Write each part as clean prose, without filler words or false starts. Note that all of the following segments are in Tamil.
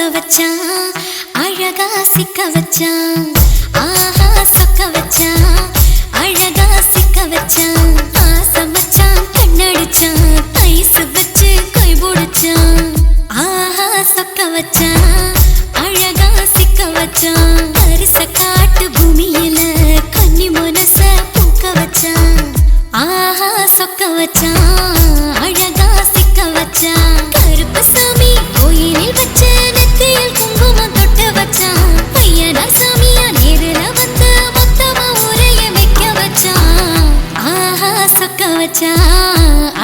வச்சான் அழகா சிக்க வச்சான் ஆஹா சொக்க வச்சான் அழகா சிக்க வச்சான் ஆசை மச்சான் கண்ணடிச்சான் ஐஸ் வச்சு கை பிடிச்சான் ஆஹா சொக்க வச்சான் அழகா சிக்க வச்சான் அரிச காட்டு பூமியில கன்னி மனச பூக்க வச்சான் ஆஹா சொக்க வச்சான் அழகா சிக்க வச்சான் கருப்பு சாமி கோயிலில் வச்ச நெத்தியில் குங்குமம் தொட்டு வச்சான் பையனா சாமியா நேரில் வந்து மொத்தமா உரைய வைக்க வச்சான் ஆஹா சொக்க வச்சான்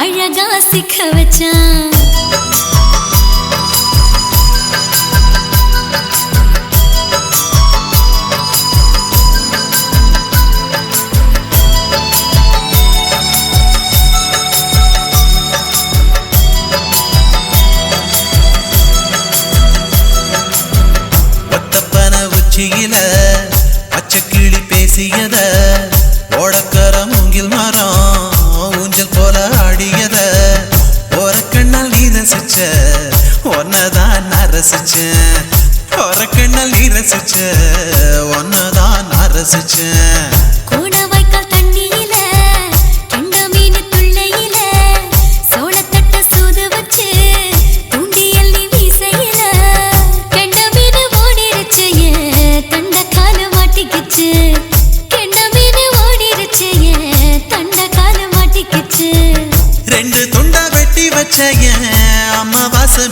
அழகா சிக்க வச்சான் பச்சைக்கிளி பேசியத ஓடக்கர மூங்கில் மரம் ஊஞ்சல் போல ஆடியத ஒரு கண்ணால் நீ ரசிச்ச ஒன்னதான் நான் ரசிச்சேன் ஒரு கண்ணால் நீ ரசிச்ச ஒன்னதான் நான் ரசிச்சேன்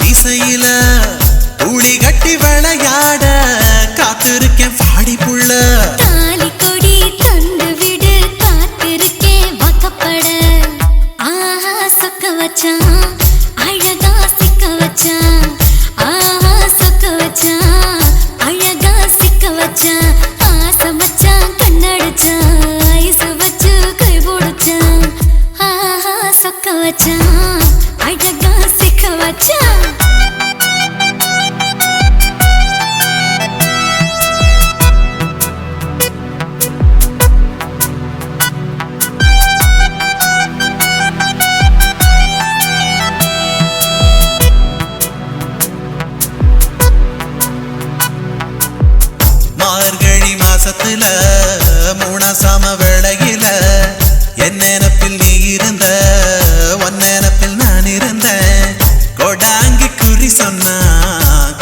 மீசையில ஊழி கட்டி விளையாட காத்திருக்கேன் பாடி புள்ள தாலி கொடி தந்து விடு காத்திருக்கேன் வாக்கப்பட ஆஹா சொக்க வச்சான் அழகா சிக்க வச்சான் ஆஹா சொக்க வச்சான் அழகா சிக்க வச்சான் ஆசை மச்சான் கண்ணடிச்சான் ஐஸ் வச்சு கை பிடிச்சான் ஆஹா சொக்க வச்சான் அழகா சிக்க வச்சான் மார்கழி மாசத்துல மூணாசாம வேளையில என் நினப்பில் நீ இருந்த உன் நினப்பில் நான் இருந்தேன் கோடாங்கி குறி சொன்னா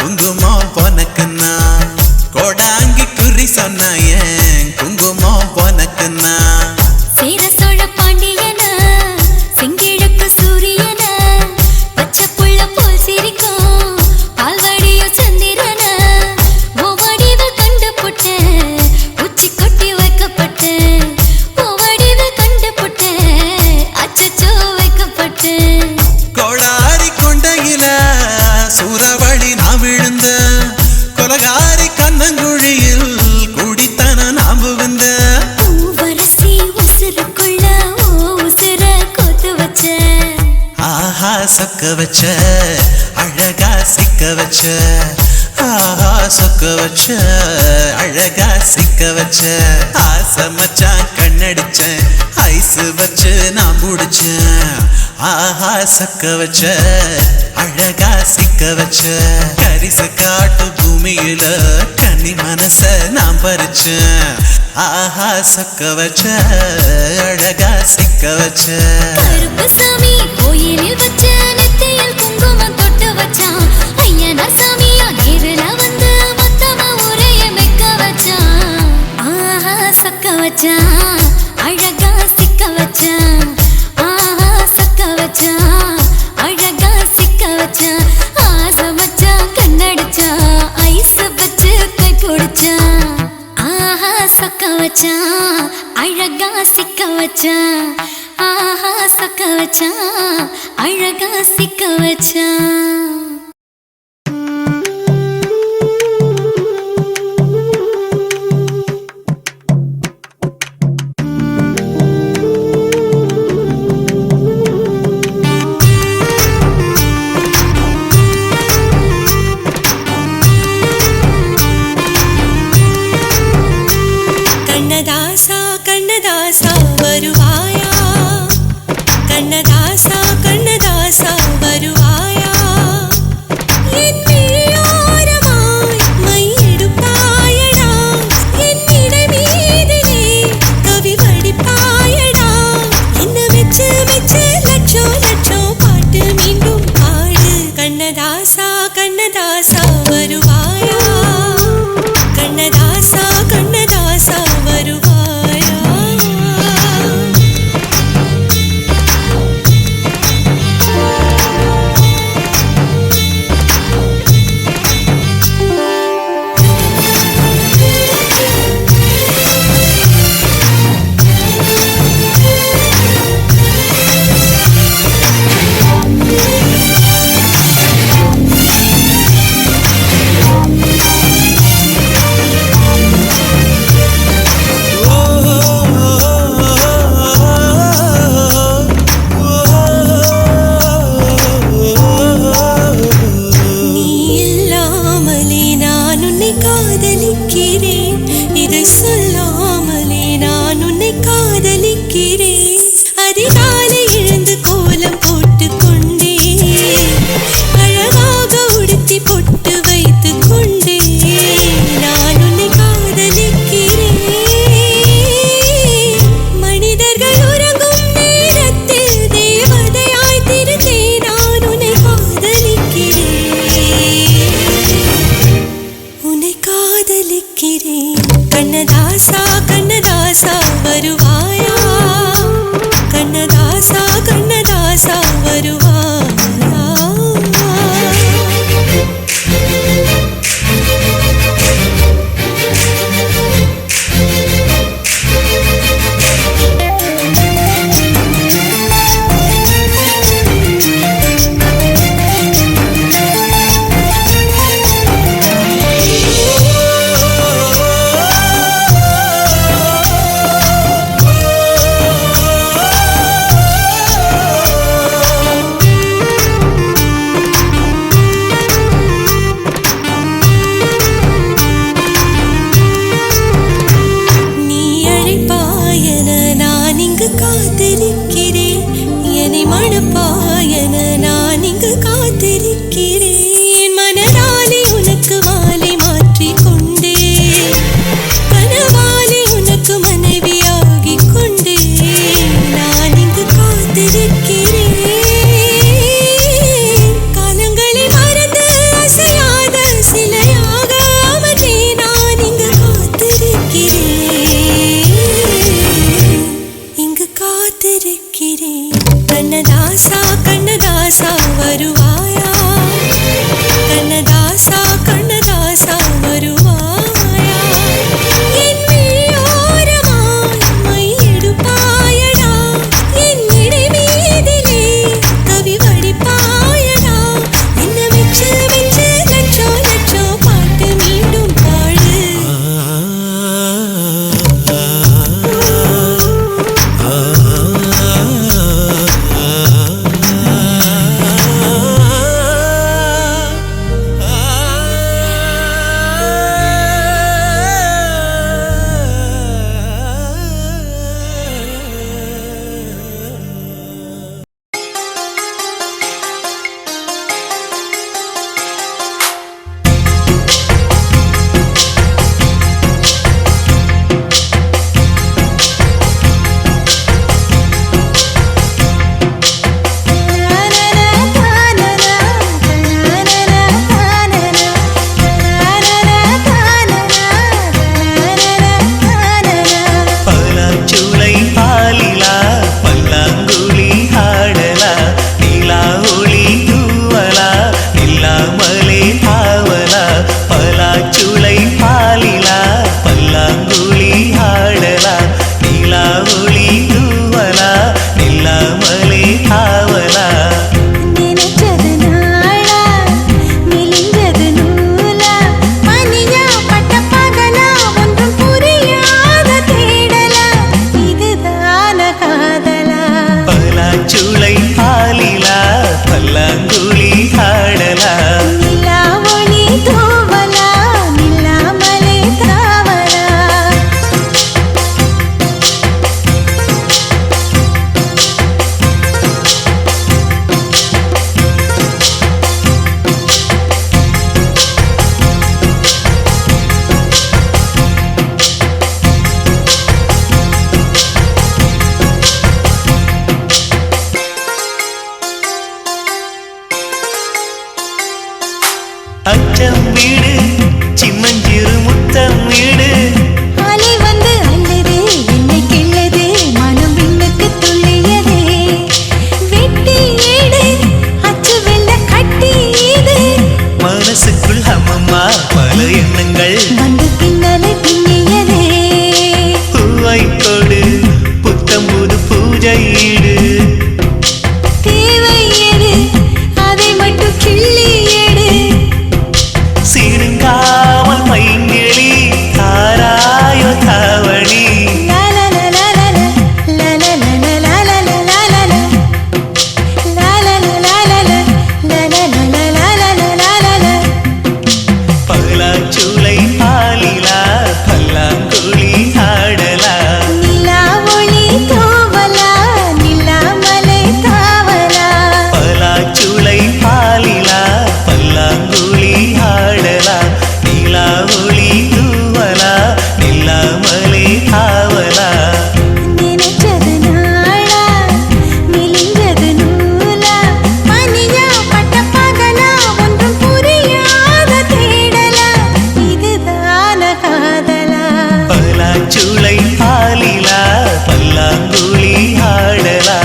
குங்குமம் பொனக்குன்னா கோடாங்கி குறி சொன்னா ஏன் குங்குமம் பொனக்குன்னா சேர சோழ பாண்டியனா செங்கிழக்கு சூரியனா பச்சை புள்ள போல் சிரிக்கும் பால்வடிய சந்திரனா ஓவடிவில் கண்டு புட்டேன் உச்சி கொட்டி வைக்கப்பட்டேன் ஓவடிவில் கண்டு புட்டேன் அச்சச்சோ வைக்கப்பட்டேன் கோடாரி கொண்டையில சூறவழி நான் விழுந்த கொலகாரி கண்ணங்குழியில் குடித்தன நாம் விழுந்த பூவரசி உசுருக்குள்ள ஓ உசுர கோத்து வச்ச ஆஹா சொக்க வச்ச அழகா சிக்க வச்ச ஆஹா சொக்க வச்ச அழகா சிக்க வச்ச ஆசை மச்சான் கண்ணடிச்சேன் ஐஸ் வச்சு நான் பிடிச்சேன் ஆஹா சொக்க வச்ச அழகா சிக்க வச்ச கரிச காட்டு பூமியில கன்னி மனச நான் பறிச்சேன் ஆஹா சொக்க வச்ச அழகா சிக்க வச்ச கருப்பு சாமி கோயிலில் வச்ச நெத்தியில் குங்குமம் தொட்டு வச்சான் ஐயனா சாமியா நேரில் வந்து மொத்தமா உரைய வைக்க வச்சான் ஆஹா சொக்க வச்சான் அழகா சிக்க வச்சான் ஆஹா சொக்க வச்சான் அழகா சிக்க வச்சான் ஆசை மச்சான் கண்ணடிச்சான் ஐஸ் வச்சு கை பிடிச்சான் ஆஹா சொக்க வச்சான் அழகா சிக்க வச்சான் ஆஹா சொக்க வச்சான் அழகா சிக்க வச்சான் கண்ணதாசா கண்ணதாசா வருவாயா கண்ணதாசா கண்ணதாசா வருவாயா கண்ணதாசா வருவாயா கண்ணதாசா கண்ணதாசா வருவாயா அச்சம் வீடு சின்னஞ்சிறு முத்தம் வீடு அலை வந்து அல்லது என்னை கிள்ளது மனம் விண்ணுக்கு துள்ளியதே வெட்டி ஏடு அச்சு வெள்ள கட்டி இது மனசுக்குள் அம்மம்மா பல எண்ணங்கள் வந்து பின்னலை பின்னியதே பூவை கொடு புத்தம் புது பூஜை ஈடு தேவை எடு அதை மட்டும் கிள்ளி எடு சிறுங்காமல் பைங்கிளி தாராயோ தாவணி பலாச்சூளை பாலிலா பல்லாங்குழி ஆடலா நிலா ஒளி தோவலா நிலா மலை தாவலா பலாச்சூளை பாலிலா பல்லாங்குழி ஆடலா நிலா ஒளி தூவலா நிலாமலே ஆவலா நினைச்சது நாளா மெலிஞ்சது நூலா மணியா பட்ட பகலா ஒன்றும் புரியாத தேடலா இதுதான காதலா பலாச்சூளை பாலிலா பல்லாங்குழி ஆடலா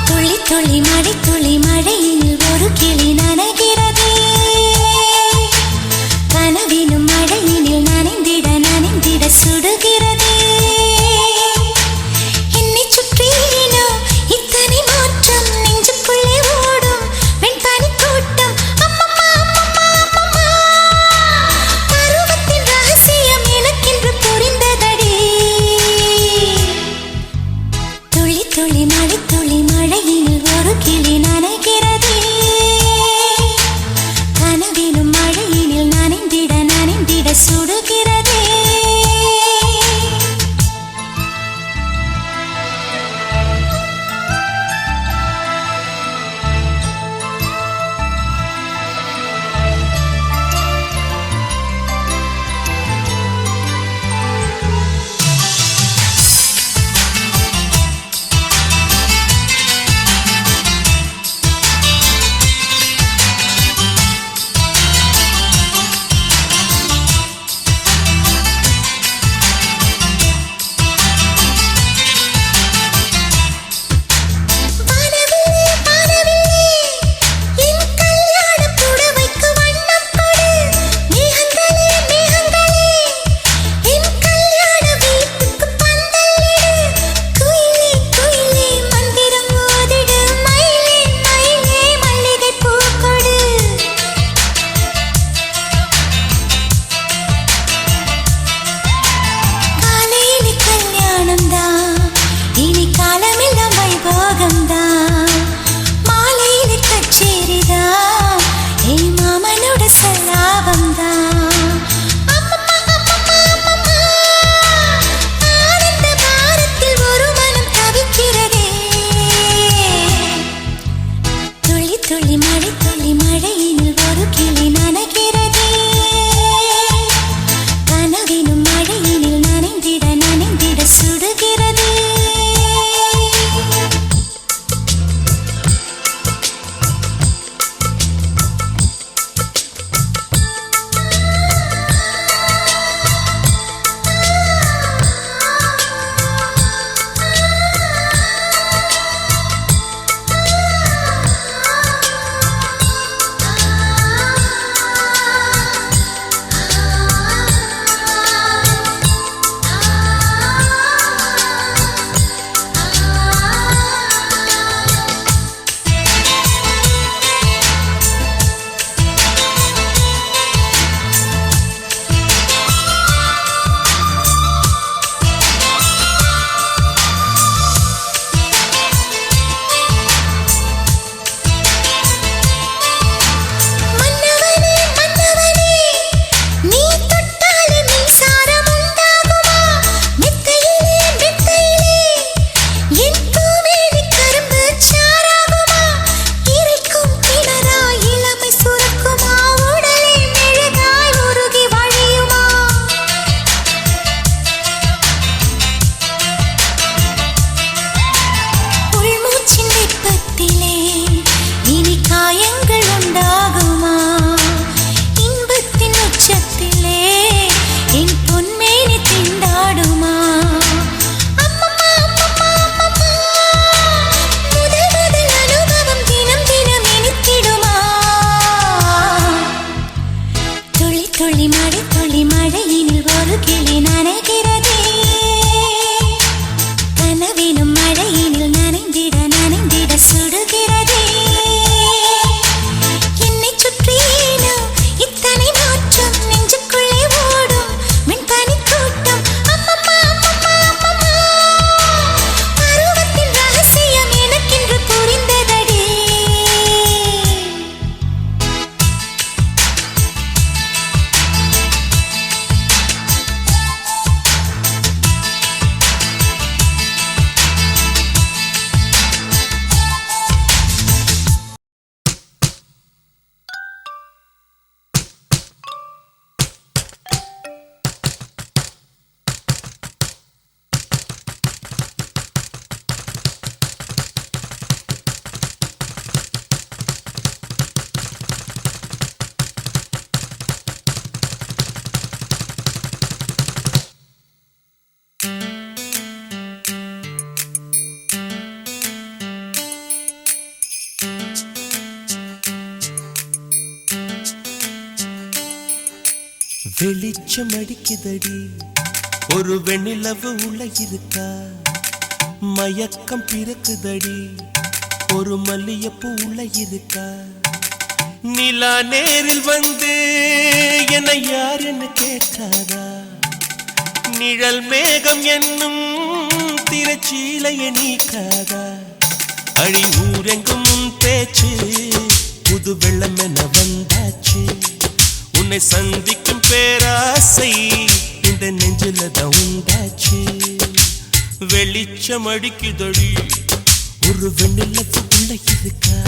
துளி துளி மழையில் ஒரு கிளி நனைகிறதே கனவினும் மழையினில் நனைந்திட சுடுகிறதே என்னை சுற்றினோ இத்தனை மாற்றம் நெஞ்சுக்குள்ளே ஓடும் வெண்பனி கூட்டம் அம்மம்மா அம்மம்மா அம்மம்மா பருவத்தின் ரகசியம் எனக்கென்று புரிந்ததடி துளி மழையினில் ஒரு கிளி நனைகிறதே கனவினும் மழையினில் நனைந்திட சுடுகிறதே துளி மழையினில் ஒரு கிளி நனைகிறதே கனவினும் மழையினில் நனைந்திட சுடுகிறதே வெளிச்சம் அடிக்குதடி ஒரு வெண்ணிலவு உள்ள இருக்கா மயக்கம் பிறக்குதடி ஒரு மல்லியப்பூ உள்ள இருக்கா நிலா நேரில் வந்து என்னை யார் என்ன கேட்காதா நிழல் மேகம் என்னும் திரைச்சீலைய நீக்காதா அழி ஊரெங்கும் உன் பேச்சு புது வெள்ளம் என வந்தாச்சு உன்னை சந்திக்கும் பேராசை இந்த நெஞ்சில தான் உண்டாச்சு வெளிச்சம் அடிக்குதடி ஒரு வெண்ணிலவு உள்ள இருக்கா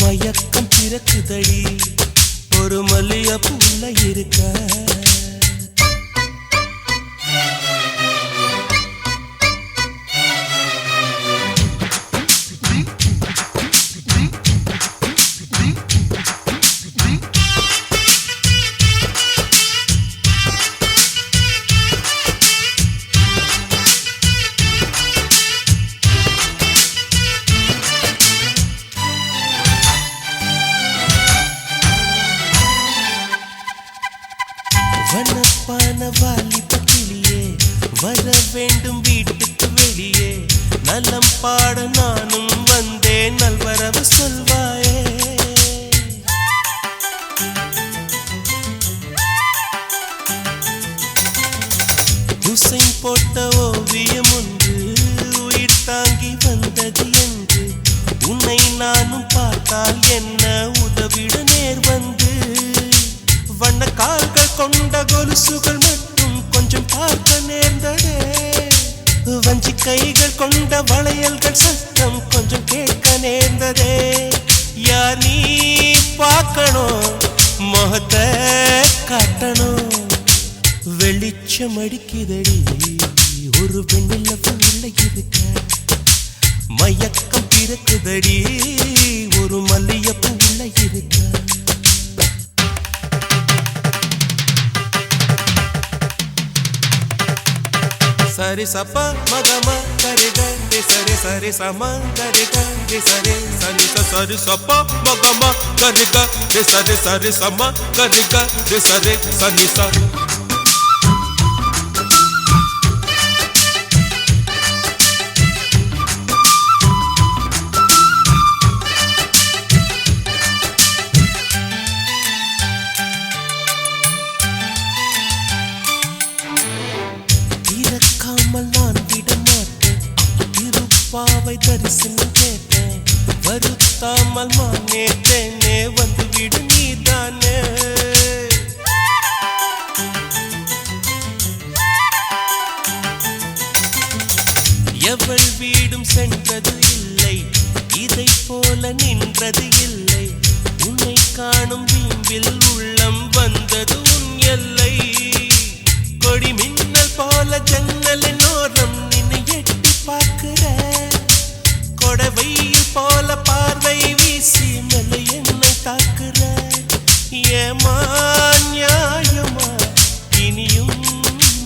மயக்கம் பிறக்குதடி ஒரு மல்லியப்பூ உள்ள இருக்கா வனப்பான வாலிப கிளியே வர வேண்டும் வீட்டுக்கு வெளியே நலம் பாட நானும் வந்தேன் நல்வரவு சொல்வாயே ஹுசைன் போட்ட ஓவியம் ஒன்று உயிர் தாங்கி வந்தது என்று உன்னை நானும் பார்த்தால் என்ன உதவிட நேர் வந்து வண்ண கால்கள் கொண்ட கொலுசுகள் மட்டும் கொஞ்சம் பார்க்க நேர்ந்ததே வஞ்சி கைகள் கொண்ட வளையல்கள் சத்தம் கொஞ்சம் கேட்க நேர்ந்ததே யார் நீ பார்க்கணும் முகத்தை காட்டணும் வெளிச்சம் அடிக்குதடி ஒரு வெண்ணிலவு உள்ள இருக்க மயக்கம் பிறக்குதடி ஒரு மல்லியப்பூ உள்ள இருக்க சரி சப்பா மகமா கரிக சரி சரி சம கரிக சரி சனி சரி சப்பா மகமா கரிக சரி சரி சம கரிக சரி சனி ச நான் விட மாட்டேன் திருப்பாவை தரிசனம் கேட்டேன் வருத்தாமல் மானேத்தேனே வந்து விடு நீதானே எவள் வீடும் சென்றது இல்லை இதை போல நின்றது இல்லை உன்னை காணும் வீம்பில் உள்ளம் வந்தது உன் எல்லை கொடி மின்னல் போல ஜன்னலின் ஓரம் நின்னு எட்டி பார்க்கிற கொடவையில் போல பார்வை வீசி மெல்ல என்னை தாக்குற ஏமா நியாயமா இனியும்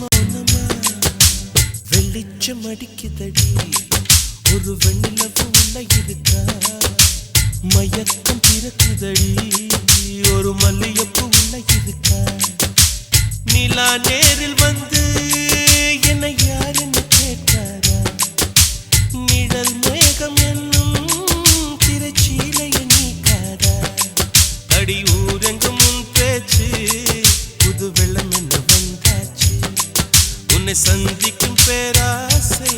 மௌனமா வெளிச்சம் அடிக்குதடி ஒரு வெண்ணிலவு உள்ள இருக்கா மயக்கம் பிறக்குதடி ஒரு மல்லியப்பூ உள்ள இருக்கா நிலா நேரில் வந்து என்னை யார் என்ன கேட்காரா நிழல் மேகம் என்னும் திரைச்சீலைய நீக்காரா அடி ஊரெங்கும் உன் பேச்சு புது வெள்ளம் என்ன வந்தாச்சு உன்னை சந்திக்கும் பேராசை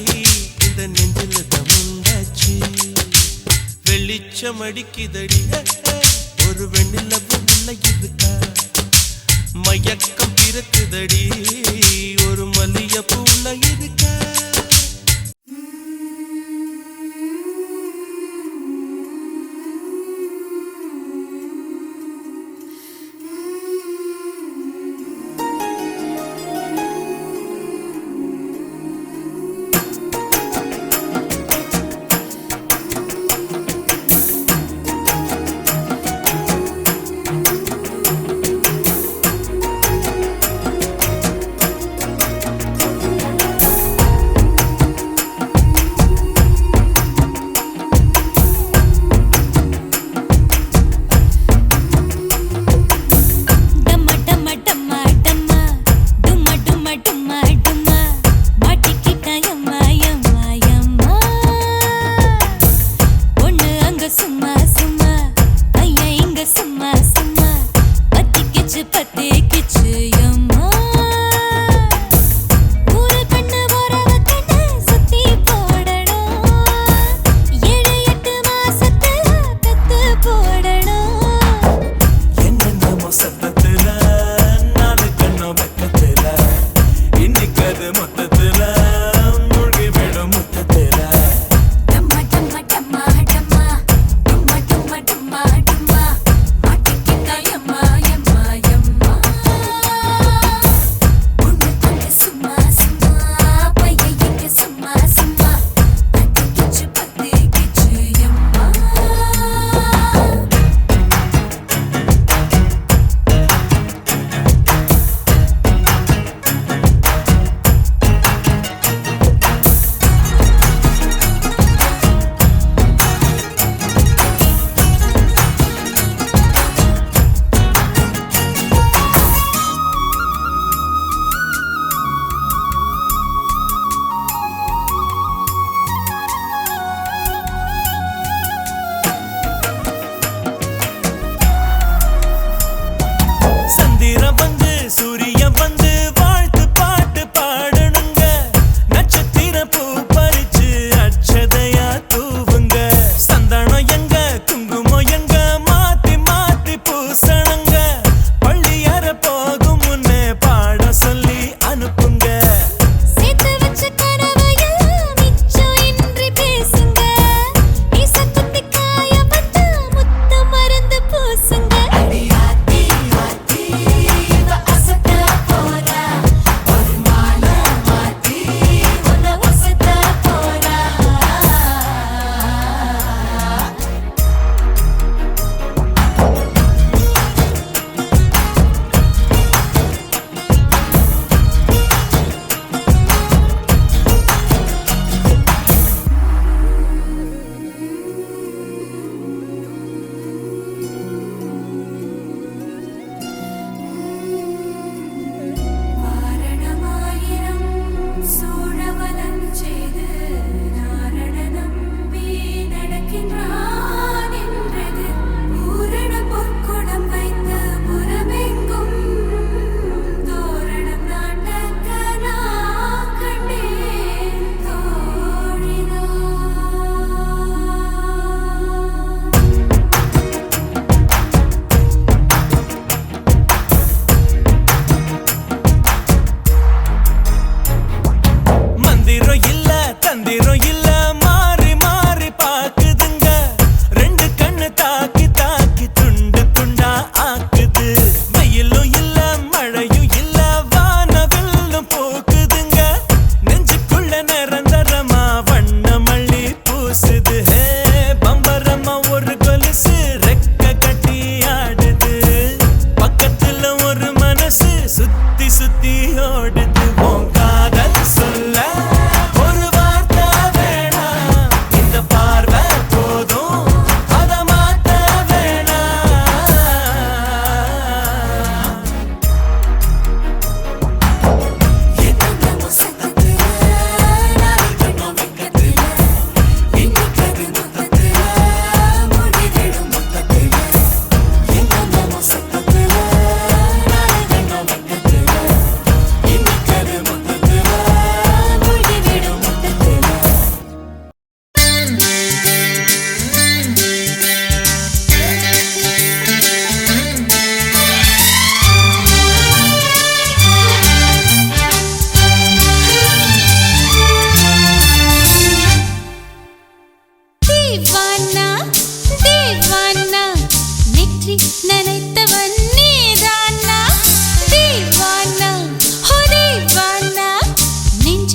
இந்த நெஞ்சில தான் உண்டாச்சு வெளிச்சம் அடிக்குதடி ஒரு வெண்ணிலவு உள்ள இருக்கா மயக்கம் பிறக்குதடி ஒரு மல்லியப்பூ உள்ள இருக்கா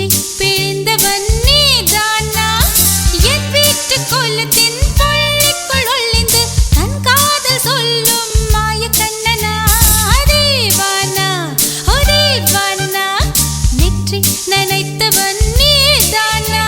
நெஞ்சை பிழிந்தவன் நீதானா என் வீட்டு கோலத்தின் பள்ளிக்குள் ஒளிந்து தன் காதல் சொல்லும் மாய கண்ணனா தேவானா ஓ தேவானா நெற்றி நனைத்தவன் நீதானா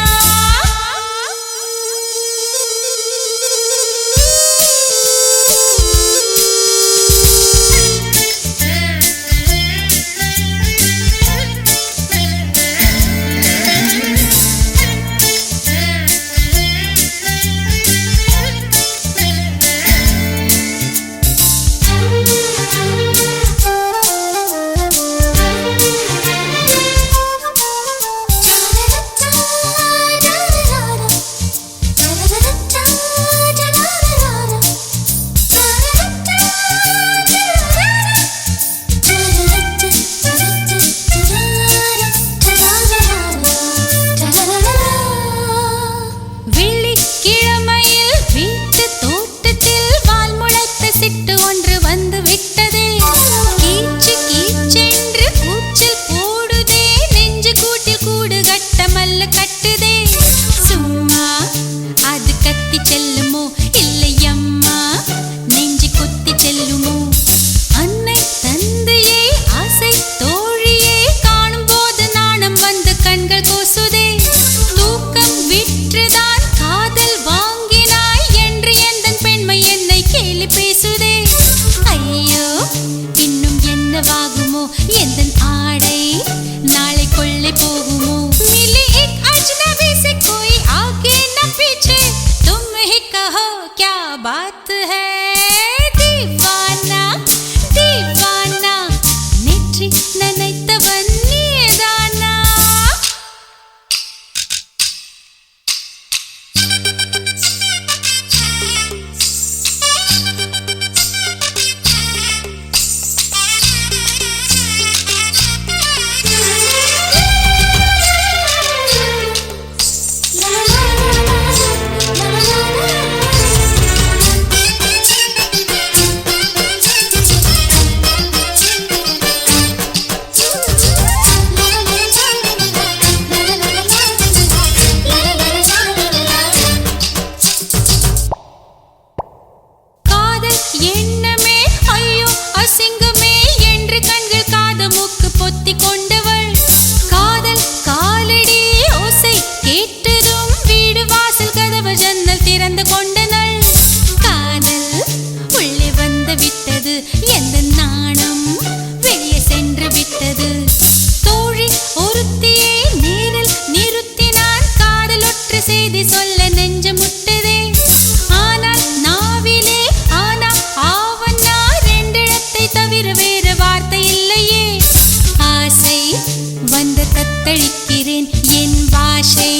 बात है दीवाना दीवाना नेற்றி நனைத்தவன் நீதானா எண்ணமே ஐயோ அசிங்கமே என்று கண்கள் காதமுக்கு பொத்தி கொண்டவள் காதல் காலடி ஓசை கேட்டதும் வீடு வாசல் கதவு ஜன்னல் திறந்து கொண்டனள் காதல் உள்ளே வந்து விட்டது எந்த நாணம் வெளியே சென்று விட்டது தோழி ஒருத்தியை நேரில் நிறுத்தினான் காதல் ஒற்று செய்தி சொல்ல நெஞ்சு முட்டதே ஆனால் நாவிலே தவிர வேறு வார்த்தை இல்லையே ஆசை வந்து தத்தளிக்கிறேன் என் பாஷை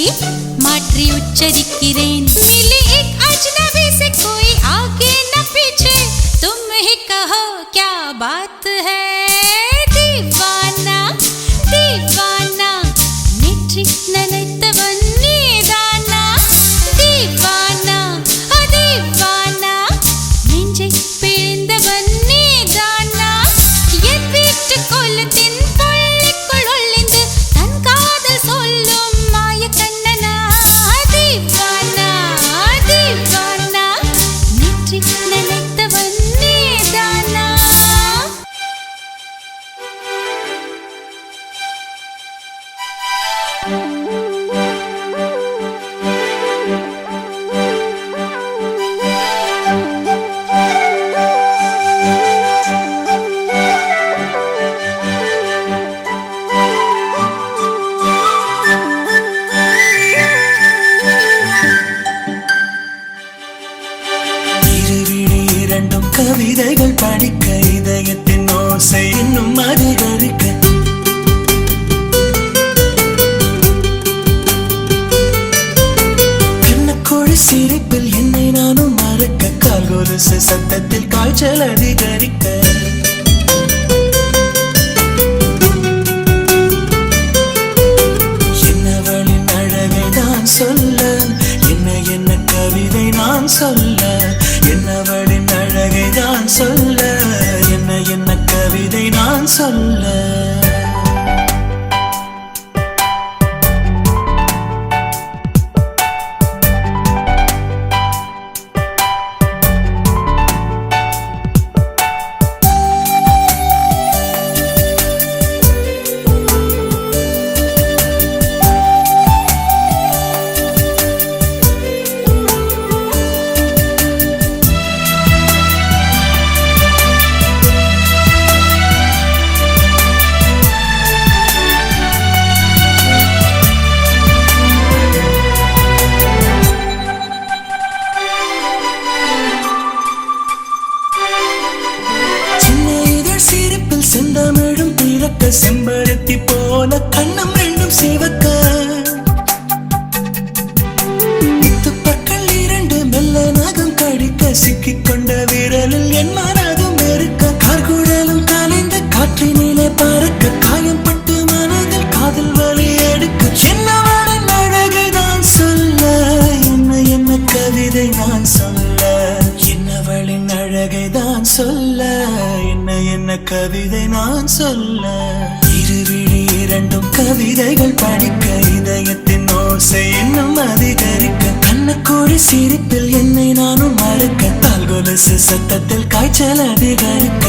மாற்றி உச்சரிக்கிறேன் मिली एक अजनबी से कोई आगे न पीछे तुम ही कहो क्या बात है दीवाना दीवाना नेற்றி நனைத்தவன் நீதானா दीवाना दीवाना நெஞ்சை பிழிந்தவன் கோலத்தின் பள்ளிக்குள் ஒளிந்து தன் காதல் சொல்லும் மாய கண்ணனா தீவானா தீவானா நெற்றி நனைத்தவன் நீதானா கவிதைகள் படிக்க இதயத்தின் ஓசை இன்னும் அதிகரிக்க கண்ணக்குழி சிரிப்பில் என்னை நானும் மறக்க கால் கொலுசு சத்தத்தில் காய்ச்சல் அதிகரிக்க என்னவளின் அழகை நான் சொல்ல என்ன கவிதை நான் சொல்ல என்னவளின் அழகை நான் சொல்ல என்ன கவிதை நான் சொல்ல முத்துப்பற்கள் இரண்டு மெல்ல நகம் கடிக்க சிக்கிக் கொண்ட விரலில் என் மனதும் வெறுக்க கார்குழலும் கலைந்த காற்றினிலே பறக்க காயம்பட்டு மனதில் காதல் வலி எடுக்க என்னவளின் அழகை நான் சொல்ல என்ன கவிதை நான் சொல்ல என்னவளின் அழகை தான் சொல்ல என்ன கவிதை நான் சொல்ல இருவிழி இரண்டும் கவிதைகள் படிக்க இதயத்தின் ஓசை இன்னும் அதிகரிக்க கண்ணக்கூடி சிரிப்பில் என்னை நானும் மறக்க கால் கொலுசு சத்தத்தில் காய்ச்சல் அதிகரிக்க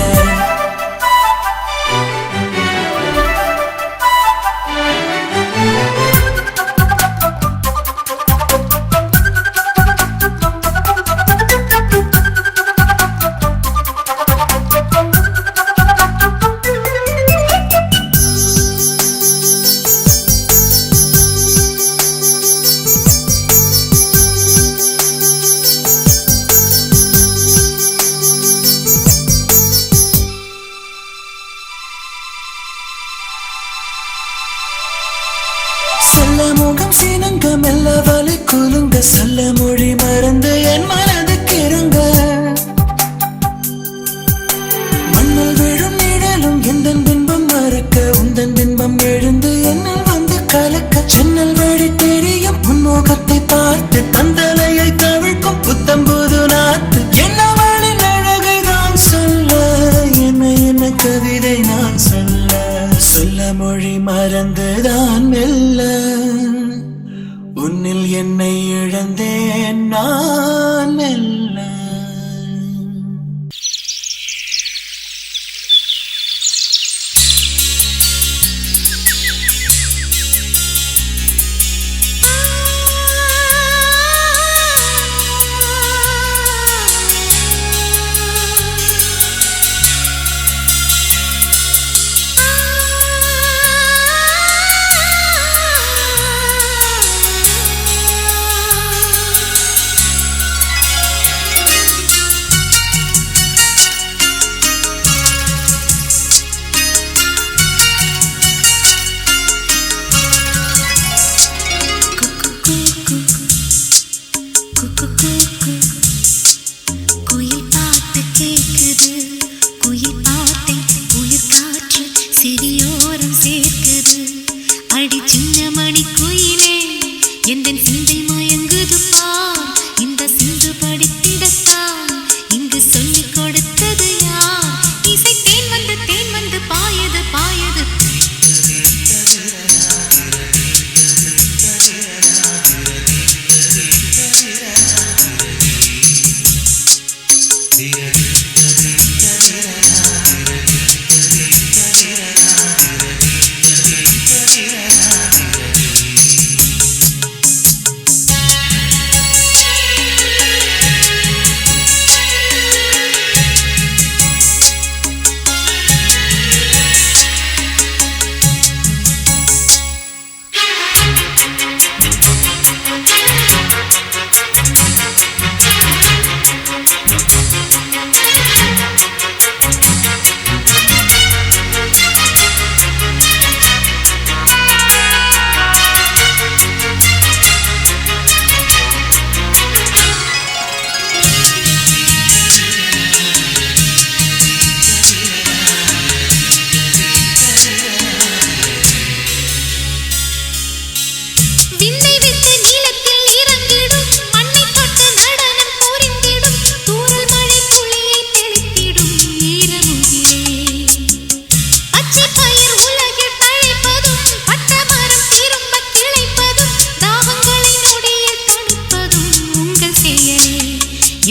சொல்ல முகம் சீனங்க மெல்ல வலை குலுங்க சொல்ல மொழி மறந்து என் மனது கிறங்க மண்ணில் விழும் நிழலும் எந்த பின்பம் மறக்க உந்தன் பின்பம் எழுந்து என்னில் வந்து கலக்க சென்னல் வழி தெரியும் முன்முகத்தை பார்த்து தந்தலையை தவிழ்க்கும் புத்தம்புது நாத்து என்னவளின் அழகை நான் சொல்ல என்ன கவிதை நான் சொல்ல சொல்ல மொழி மறந்துதான் மெல்ல உன்னில் என்னை இழந்தேன் நான் மெல்ல குயில் பாட்டு கேக்குது குயில் பாட்டை குளிர் காற்று செடியோரம் சேர்க்குது அடி சின்ன மணி குயிலே எந்த சிந்தை மயங்குது பார் இந்த சிந்து படித்திடத்தான் இங்கு சொல்லிக் கொடுத்தது யார் இசை தேன் வந்து பாயது பாயது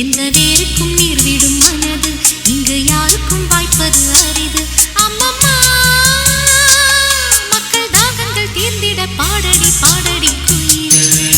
எந்த நேருக்கும் நீர் விடும் மனது இங்கு யாருக்கும் வாய்ப்பது அரிது அம்மம்மா மக்கள் தாகங்கள் தீர்ந்திட பாடடி பாடடி குயிலே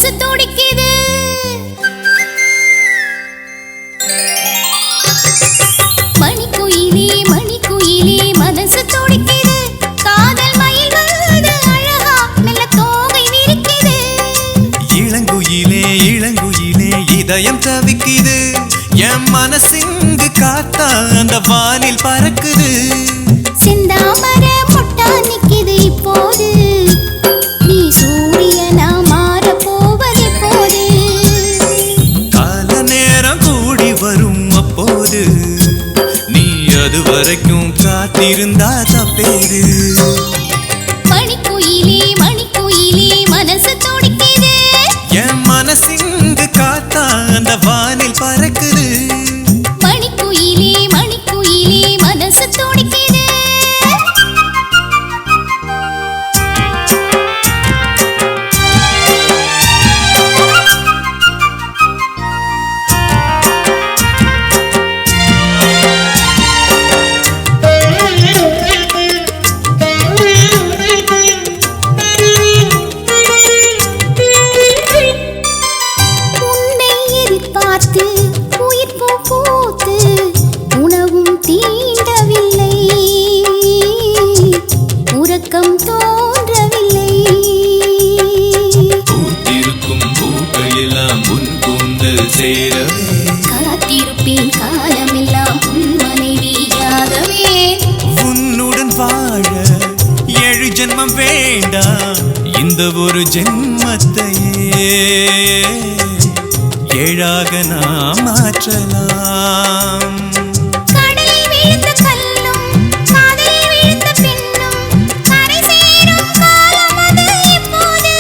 மனசு துடிக்குது. மணிக்குயிலே மணிக்குயிலே மனசு துடிக்குது. காதல் மயில் வந்து அழகா மெல்ல தோகை விரிக்குது. இளங்குயிலே இளங்குயிலே இதயம் தவிக்குது. என் மனசிங்கு காத்தா அந்த வானில் பறக்குது. செந்தாமர மொட்டா நிக்குது இப்போது. நீ சூரியனா மாற போவது போது. கால நேரம் கூடி வரும் அப்போது. நீ அது வரைக்கும் காத்திருந்தா தப்பேது. மணிக்குயிலே மணிக்குயிலே மனசு துடிக்குது. என் மனசிங்கு காத்தா அந்த வானில் பறக்குது. மணிக்குயிலே மணிக்குயிலே மனசு துடிக்குது. உன்னை எதிர்பார்த்து உயிர் பூ பூத்து உணவும் தீண்டவில்லை. உறக்கம் தோன்றவில்லை. பூத்திருக்கும் பூக்களெல்லாம் உன் கூந்தல் சேரவே. காத்திருப்பேன் காலமெல்லாம் உன் மனைவியாகவே. உன்னுடன் வாழ 7 ஜென்மம் வேண்டாம். இந்த ஒரு ஜென்மத்தையே 7ஆக நாம் மாற்றலாம். கடலில் விழுந்த கல்லும் காதலில் விழுந்த பெண்ணும் கரை சேரும் காலம் அது இப்போது.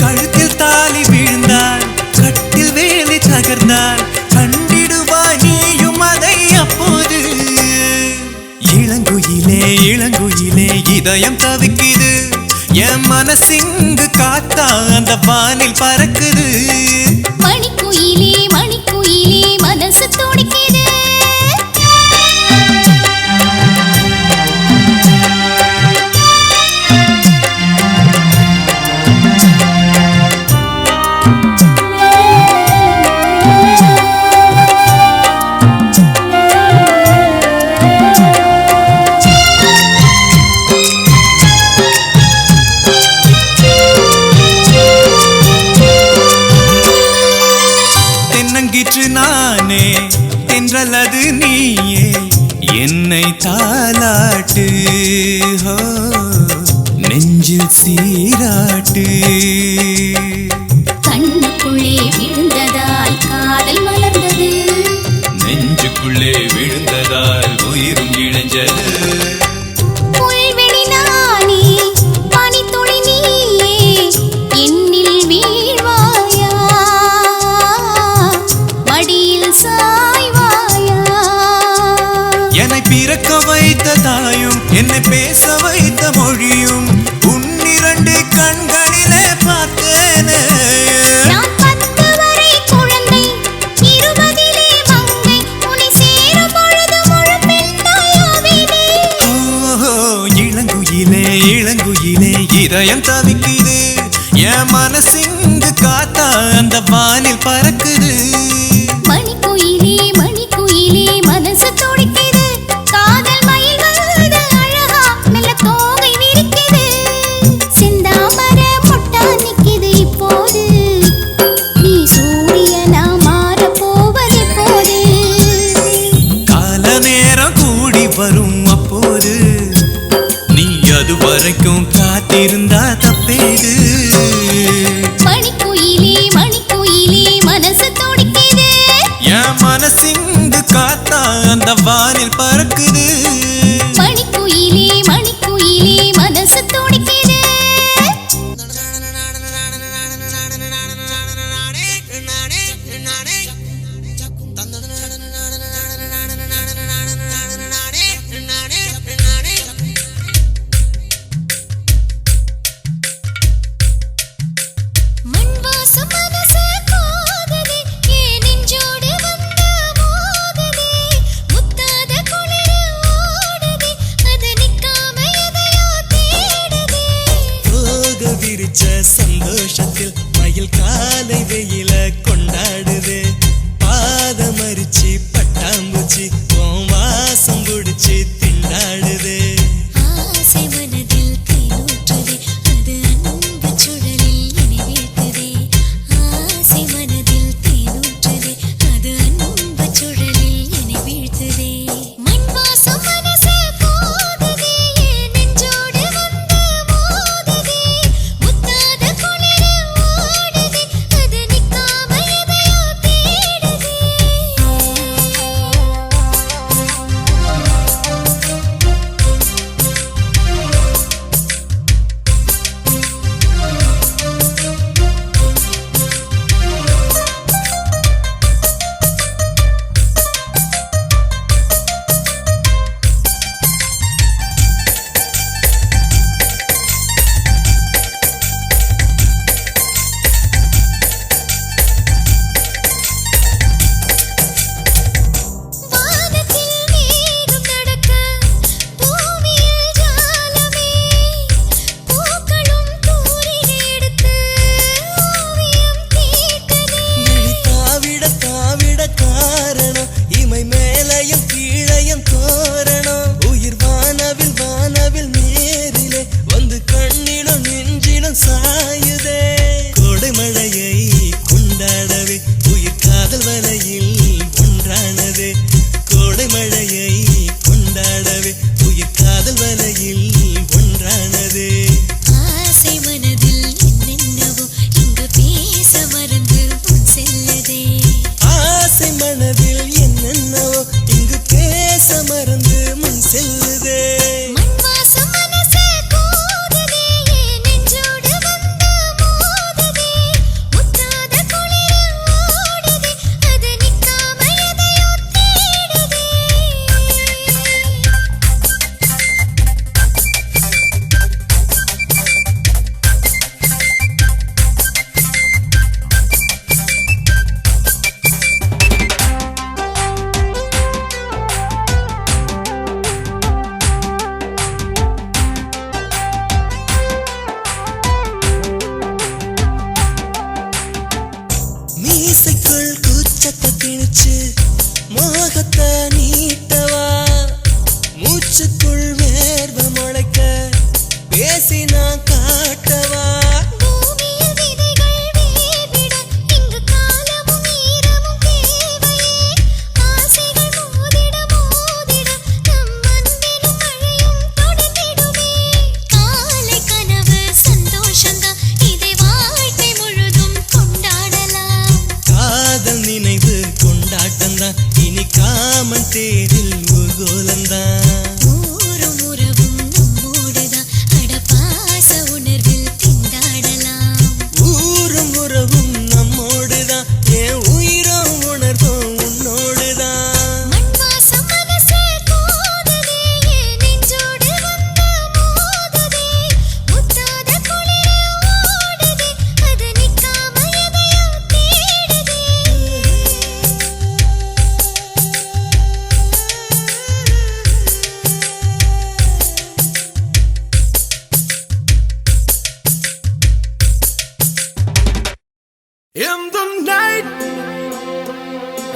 கழுத்தில் தாலி விழுந்தால் கட்டில் வேலை தகர்ந்தால் கண்டிடுவாய் நீயும் அதை அப்போது. இளங்குயிலே இளங்குயிலே இதயம் தவிக்குது. என் மனசிங்கு காத்தா அந்த வானில் பறக்குது. மணிக்குயிலே மணிக்குயிலே மனசு துடிக்குது. தென்னங்கிற்று நானே தென்றலது நீயே என்னை தாலாட்டு. ஹோ, நெஞ்சில் சீராட்டு. கண்ணுக்குள்ளே விழுந்ததால் காதல் மலர்ந்தது. நெஞ்சுக்குள்ளே விழுந்ததால் உயிரும் இழைஞ்சது. புல்வெளி நானே பனித்துளி நீயே என்னில் வீழ்வாயா. மடியில் சாய்வாயா. என்னை பிறக்க வைத்த தாயும் என்னை பேச வைத்த மொழியும் உன்னிரண்டு கண்களிலே பார்த்தேனே. நான் 10 வரை குழந்தை 20லே மங்கை. உன்னை சேரும் பொழுது முழு பெண்ணாயாவேனே. ஓஹோ, இளங்குயிலே இளங்குயிலே இதயம் தவிக்குது. என் மனசிங்கு காத்தா அந்த வானில் பறக்குது. மணிக்குயிலே மணிக்குயிலே மனசு துடிக்குது. காதல் மயில் வந்து அழகா மெல்ல தோகை விரிக்குது. செந்தாமர மொட்டா நிக்குது இப்போது. நீ சூரியனா மாற போவது போது. கால நேரம் கூடி வரும் அப்போது. நீ அது வரைக்கும் காத்திருந்தா தப்பேது. மணிக்குயிலே மணிக்குயிலே மனசு துடிக்குது. என் மனசிங்கு காத்தா அந்த வானில் பறக்குது. மணிக்குயிலே மணிக்குயிலே மனசு துடிக்குது. மண் வாசம் மனசு கோதுதே. ஏன் நெஞ்சோடு வந்து மோதுதே. முத்தாத குளிர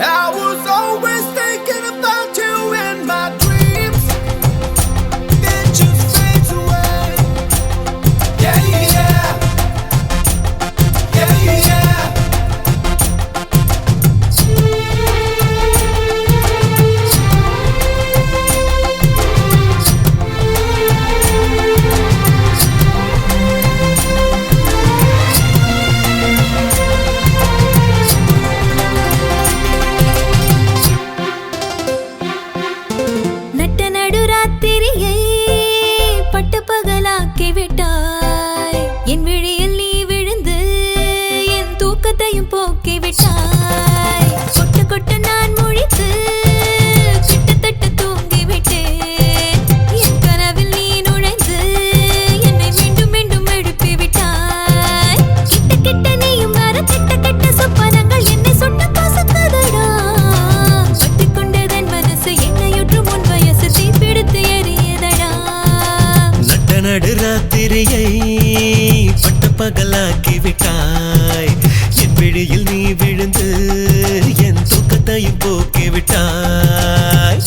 I was always thinking about you in my dreams. It just fades away. Yeah, yeah. Yeah, yeah. நட்ட நடுராத்திரியை பட்டப்பகலாக்கி விட்டாய் என் விழியில் நீ விழுந்து என் தூக்கத்தையும் போக்கி விட்டாய் கொட்டு கொட்டு நான் முழித்து கிட்டத்தட்ட தூங்கி விட்டேன் என் கனவில் நீ நுழைந்து என்னை மீண்டும் மீண்டும் எழுப்பி விட்டாய் கிட்ட கிட்ட நீயும் வர கிட்ட கிட்ட சொப்பனங்கள் என்னை சொன்ன பசக்கதடா பட்டுக்கொண்டதன் மனசு என்னையுற்று முன் வயசு தீப்பிடித்து எரியதடா நட்ட நடுராத்திரியை பட்டப்பகலாக்கி விட்டாய் என் விழியில் நீ விழுந்து என் தூக்கத்தையும் போக்கி விட்டாய்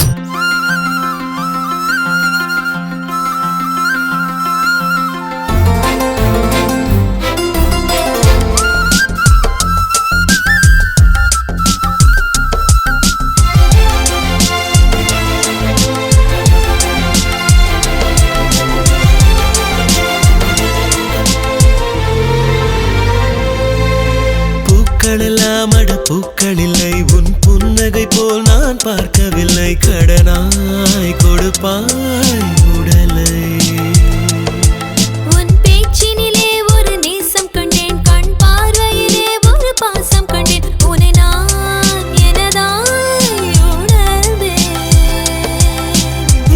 பூக்களெல்லாம் அட பூக்கள் இல்லை உன் புன்னகை போல் நான் பார்க்கவில்லை கடனாய் கொடுப்பாய் உடலை உன் பேச்சினிலே ஒரு நேசம் கண்டேன் கண் பார்வையிலே ஒரு பாசம் கண்டேன் உன்னை நான் எனதாய் உணர்ந்தேன்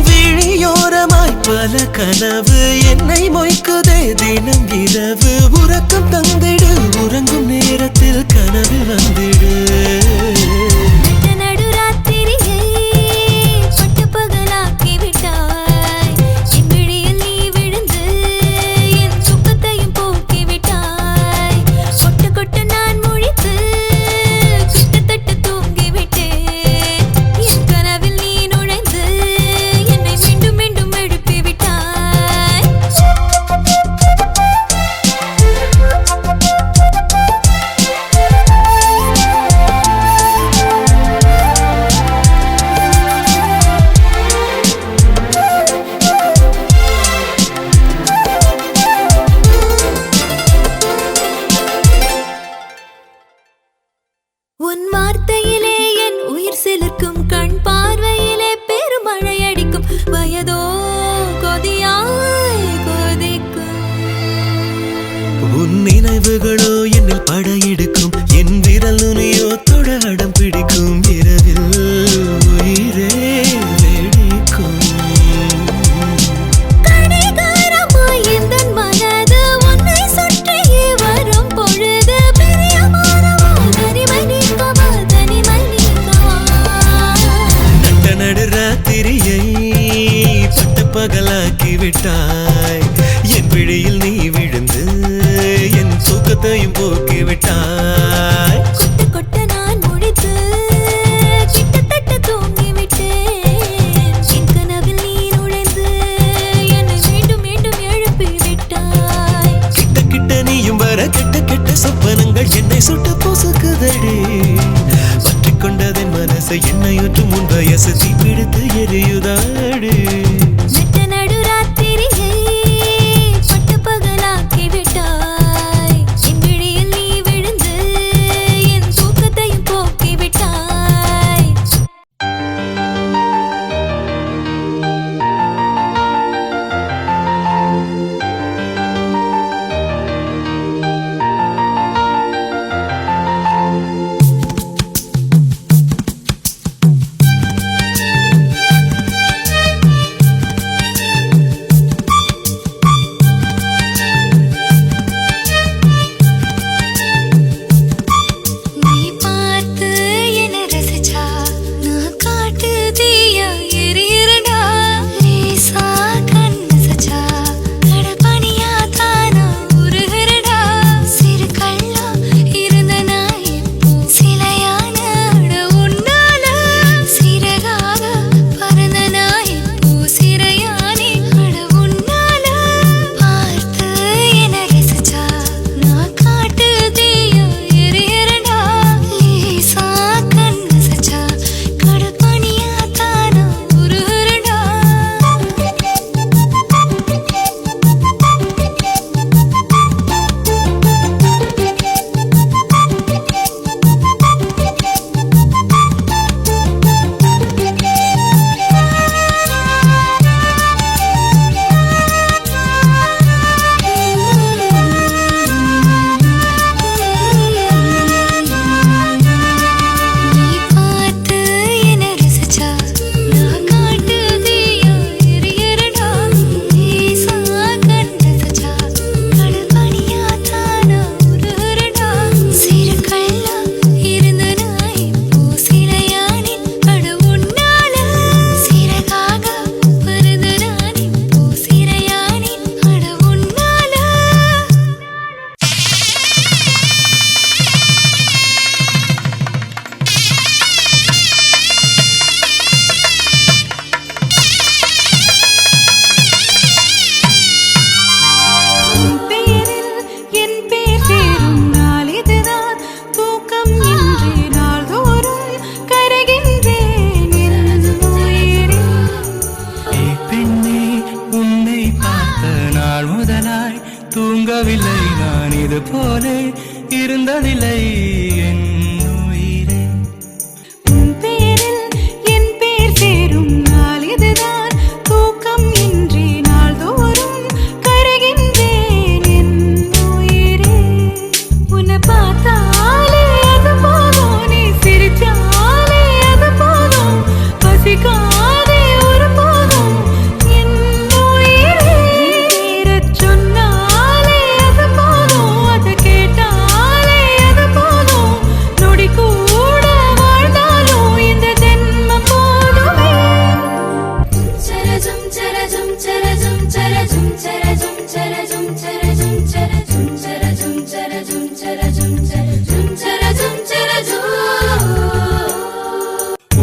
விழியோரமாய் பல கனவு என்னை மொய்க்குதே தினம் இரவு உறக்கம் தந்திடு உறங்கும் நேரத்தில் கனவில் வந்திடு நட்ட நடுராத்திரியை பட்டப்பகலாக்கி விட்டாய் என் விழியில் நீ விழுந்து என் தூக்கத்தையும் போக்கி விட்டாய் கொட்டு கொட்டு நான் முழித்து கிட்டத்தட்ட தூங்கி விட்டேன் என் கனவில் நீ நுழைந்து என்னை மீண்டும் மீண்டும் எழுப்பி விட்டாய் உன் வார்த்தையிலே என் உயிர் சிலிர்க்கும் கண் பார்வையிலே பெருமழை அடிக்கும் வயதோ கொதியாய் கொதிக்கும் உன் நினைவுகளோ என்னில் படையெடுக்கும் என் விரல் நுனியோ தொட அடம் பிடிக்கும் இரவில் உயிரே வெடிக்கும் கடிகாரமாய் எந்தன் மனது உன்னை சுற்றியே வரும் பொழுது பிரியமானவோ தனிமை நீக்கவா தனிமை நீக்கவா நட்ட நடுராத்திரியை பட்டப்பகலாக்கி விட்டாய் என் விழியில் நீ விழுந்து என் தூக்கத்தையும் போக்கி விட்டாய் கொட்டு கொட்டு நான் முழித்து கிட்டத்தட்ட தூங்கி விட்டேன் என் கனவில் நீ நுழைந்து என்னை மீண்டும் மீண்டும் எழுப்பி விட்டாய் கிட்ட கிட்ட நீயும் வர கெட்ட கெட்ட சொப்பனங்கள் என்னை சுட்டு பொசுக்குதடி பற்றிக் கொண்டதன் மனசை என்னையுற்று முன் வயசு தீப்பிடித்து எரியுதாடி நட்ட நடுராத்திரியை பட்டப்பகலாக்கி விட்டாய் என் விழியில் நீ விழுந்து என் தூக்கத்தையும் போக்கி விட்டாய் தடைகளில்லை என் உயிரே. உன் பேரில் என் பேர் சேரும் நாள் இதுதான். தூக்கம் இன்றி நாள்தோறும் கருகின்றேன் என் உயிரே. உன்னை பார்த்தாலே அது போதும், நீ சிரிச்சாலே அது போதும், பசிக்காதே ஒரு போதும் என் உயிரே. பேரச் சொன்னாலே அது போதும், அதை கேட்டாலே அது போதும், நொடி கூட வாழ்ந்தாலும் இந்த ஜென்மம் போதுமே. சரஜம் சரஜம் சரஜம் சரஜம் சரஜம் சரஜம் சரஜம் சரஜம் சரஜம் சரஜம் சரஜம் சரஜம் சரஜம் சரஜம்.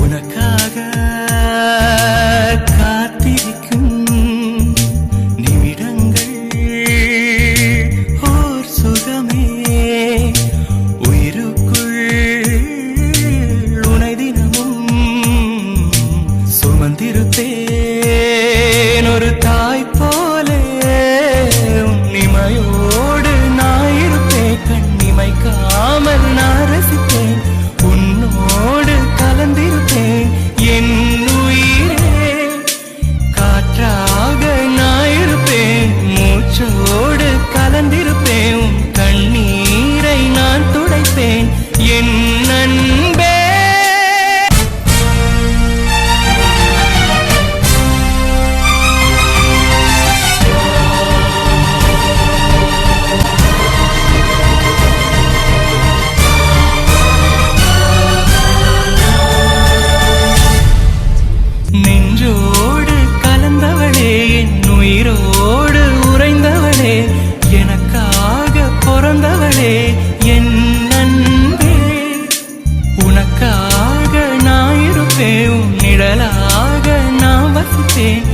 உனக்காக காத்திருக்கும் நிமிடங்கள் ஓர் சுகமே. உயிருக்குள் உனை தினமும் சுமந்திருப்பேன் ஒரு தாய் போலே. உன்னிமையோடு நான் இருப்பேன், கண்ணிமைக்காமல் நான் ரசிப்பேன், உன்னோடு கலந்திருப்பேன் என் உயிரே. காற்றாக நான் இருப்பேன், மூச்சோடு கலந்திருப்பேன், உன் கண்ணீரை நான் துடைப்பேன் என் அன்பே. நெஞ்சோடு கலந்தவளே, என் உயிரோடு உறைந்தவளே, எனக்காக பிறந்தவளே என் அன்பே. உனக்காக நான் இருப்பேன், உன் நிழலாக நான் வசிப்பேன்,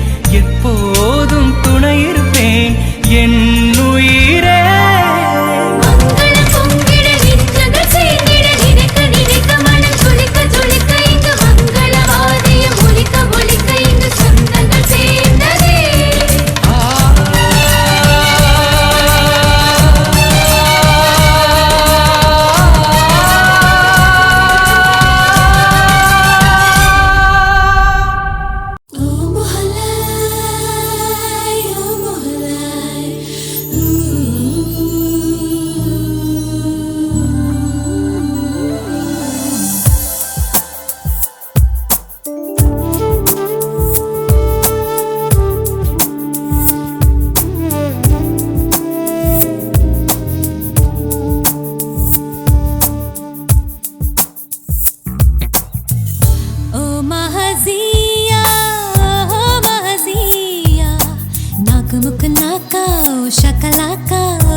எப்போதும் துணை இருப்பேன் என் உயிரே. மங்களம் பொங்கிட நெஞ்சங்கள் சேர்ந்திட, நினைக்க நினைக்க மனம் துளிக்க துளிக்க, இங்கு மங்கள வாத்தியம் ஒலிக்க ஒலிக்க, இங்கு சொந்தங்கள் சேர்ந்ததே. ஓ மொஹலாய் ஓ மொஹலாய் ओ महजिया नाक मुक नाका ओ शकलाका ओ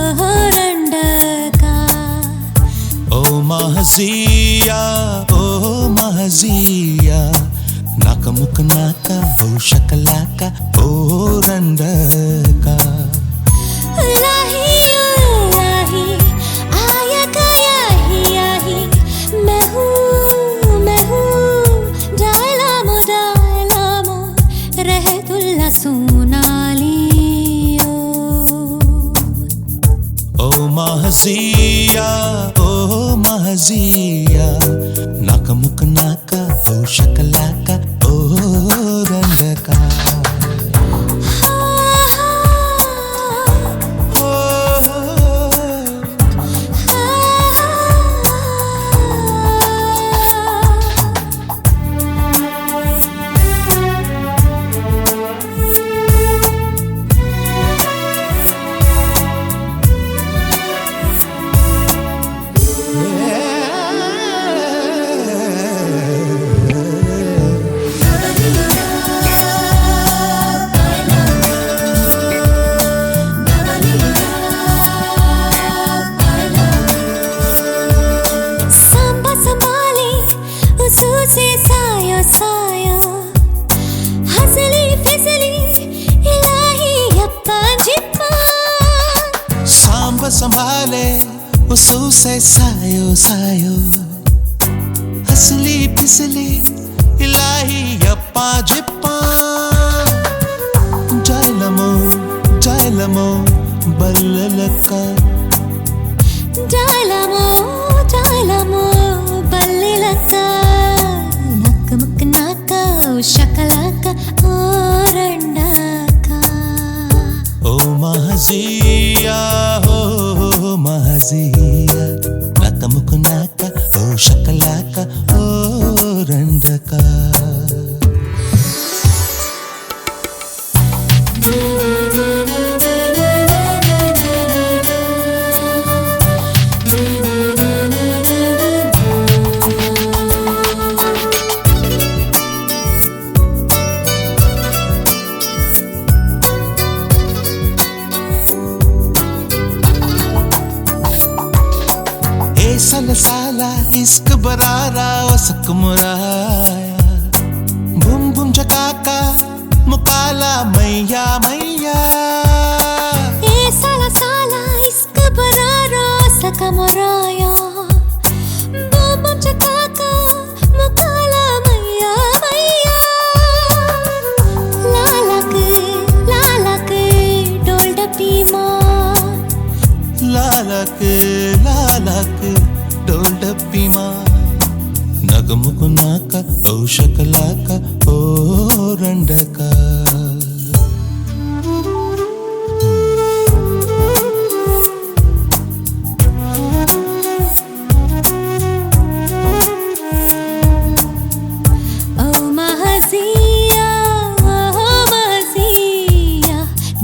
रंडका. ओ महजिया नाक मुक नाका ओ शकलाका ओ रंडका. लाही ओ लाही आया गया ही आही, मैं हूँ डालामो रहतुल्ला सोनालियो. ओ महजिया नाक मुक नाका ओ शकलाका ओ रंडका. संभाले उसू से सायो सायो, हसली फिसली इलाही यप्पा जिप्पा. जलमो बल्ललका జాలమో జాలమో బల్లిలక్క నక్కముక్క నాక షకలక ఓ రండక ఓ మహజియా ఓ మహజియా నకముకు నాక ఓ షకలక ఓ రండక साला साला इश्क बरारा उसक मुराया बुम बुम चकाका मुकाला मैया मैया ए साला साला इश्क बरारा उसक मुराया बुम बुम चकाका मुकाला मैया मैया लालक डोल डपी माँ लालक डोल डप्पी माँ नगमुकु नाका ओ शकलाका ओ रंडका ओ महजिया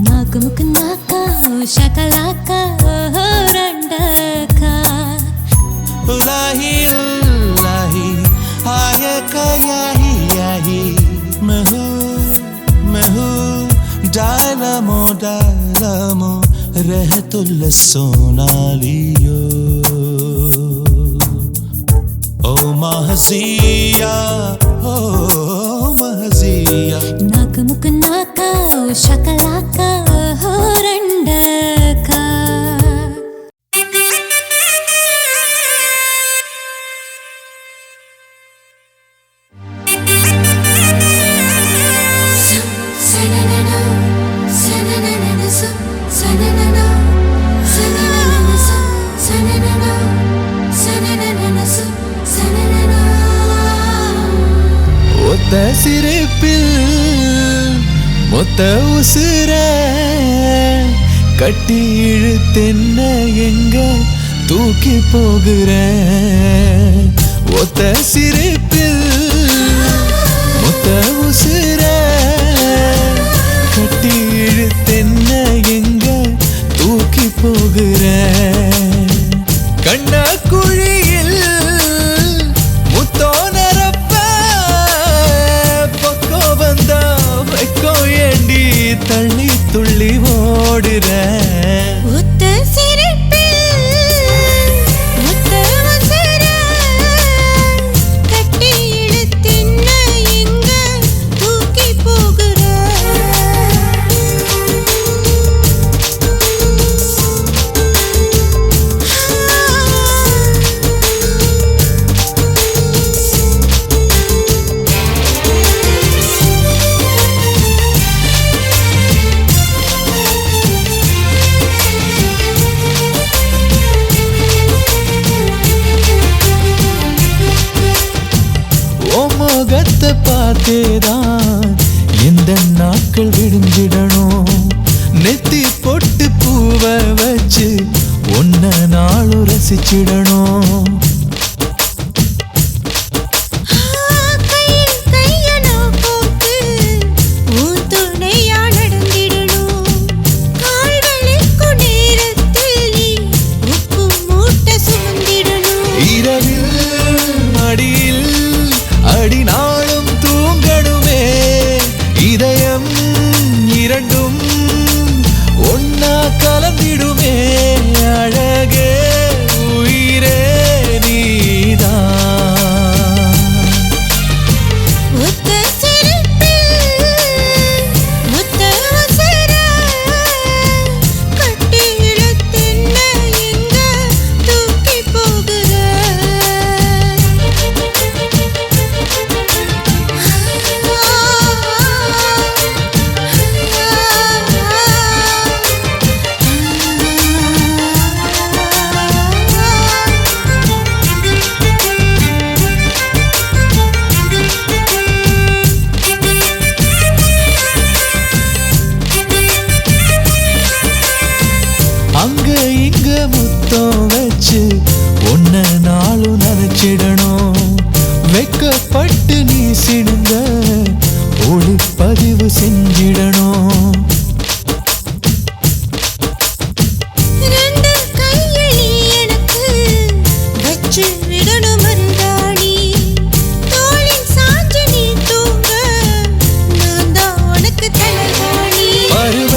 नगमुकु नाका ओ शकलाका ओ रंडका उलाही उलाही आये कयाही याही महू डालमो रहतुल सोनालियो ओ महजिया नगमुक नाका ओ शकलाका ओ रंडका ஒத்த சிரிப்பில் மொத்த உசுர கட்டி இழுத்தென்ன எங்க தூக்கி போகிற ஒத்த சிரிப்பில் மொத்த உசுர கட்டி இழுத்தென்ன எங்க தூக்கி போகிற கண்ண குழியில் முத்தோ நரப்ப பக்கோ வந்தா வைக்கோ ஏண்டி தள்ளி துள்ளி ஓடுற ஒத்த சிரிப்பில் மொத்த உசுர கட்டி இழுத்தென்ன எங்க தூக்கி போகிற முகத்தை பார்த்தேதான் எந்த நாட்கள் விடுஞ்சிடணும் நெத்தி பொட்டு பூவை வச்சு ஒன்ன நாளும் ரசிச்சிடணும் அடிநாளும் தூங்கணுமே இதயம் இரண்டும் ஒன்னா கலந்திடுமே அழகே உயிரே வெக்கப்பட்டு நீ சிணுங்க ஒளிப்பதிவு செஞ்சிடணும். ரெண்டு கையை எனக்கு வச்சு விடணும் மருதாணி. தோளின் சாஞ்சு நீ தூங்க நான் தான் உனக்கு தலைவாணி. பருவ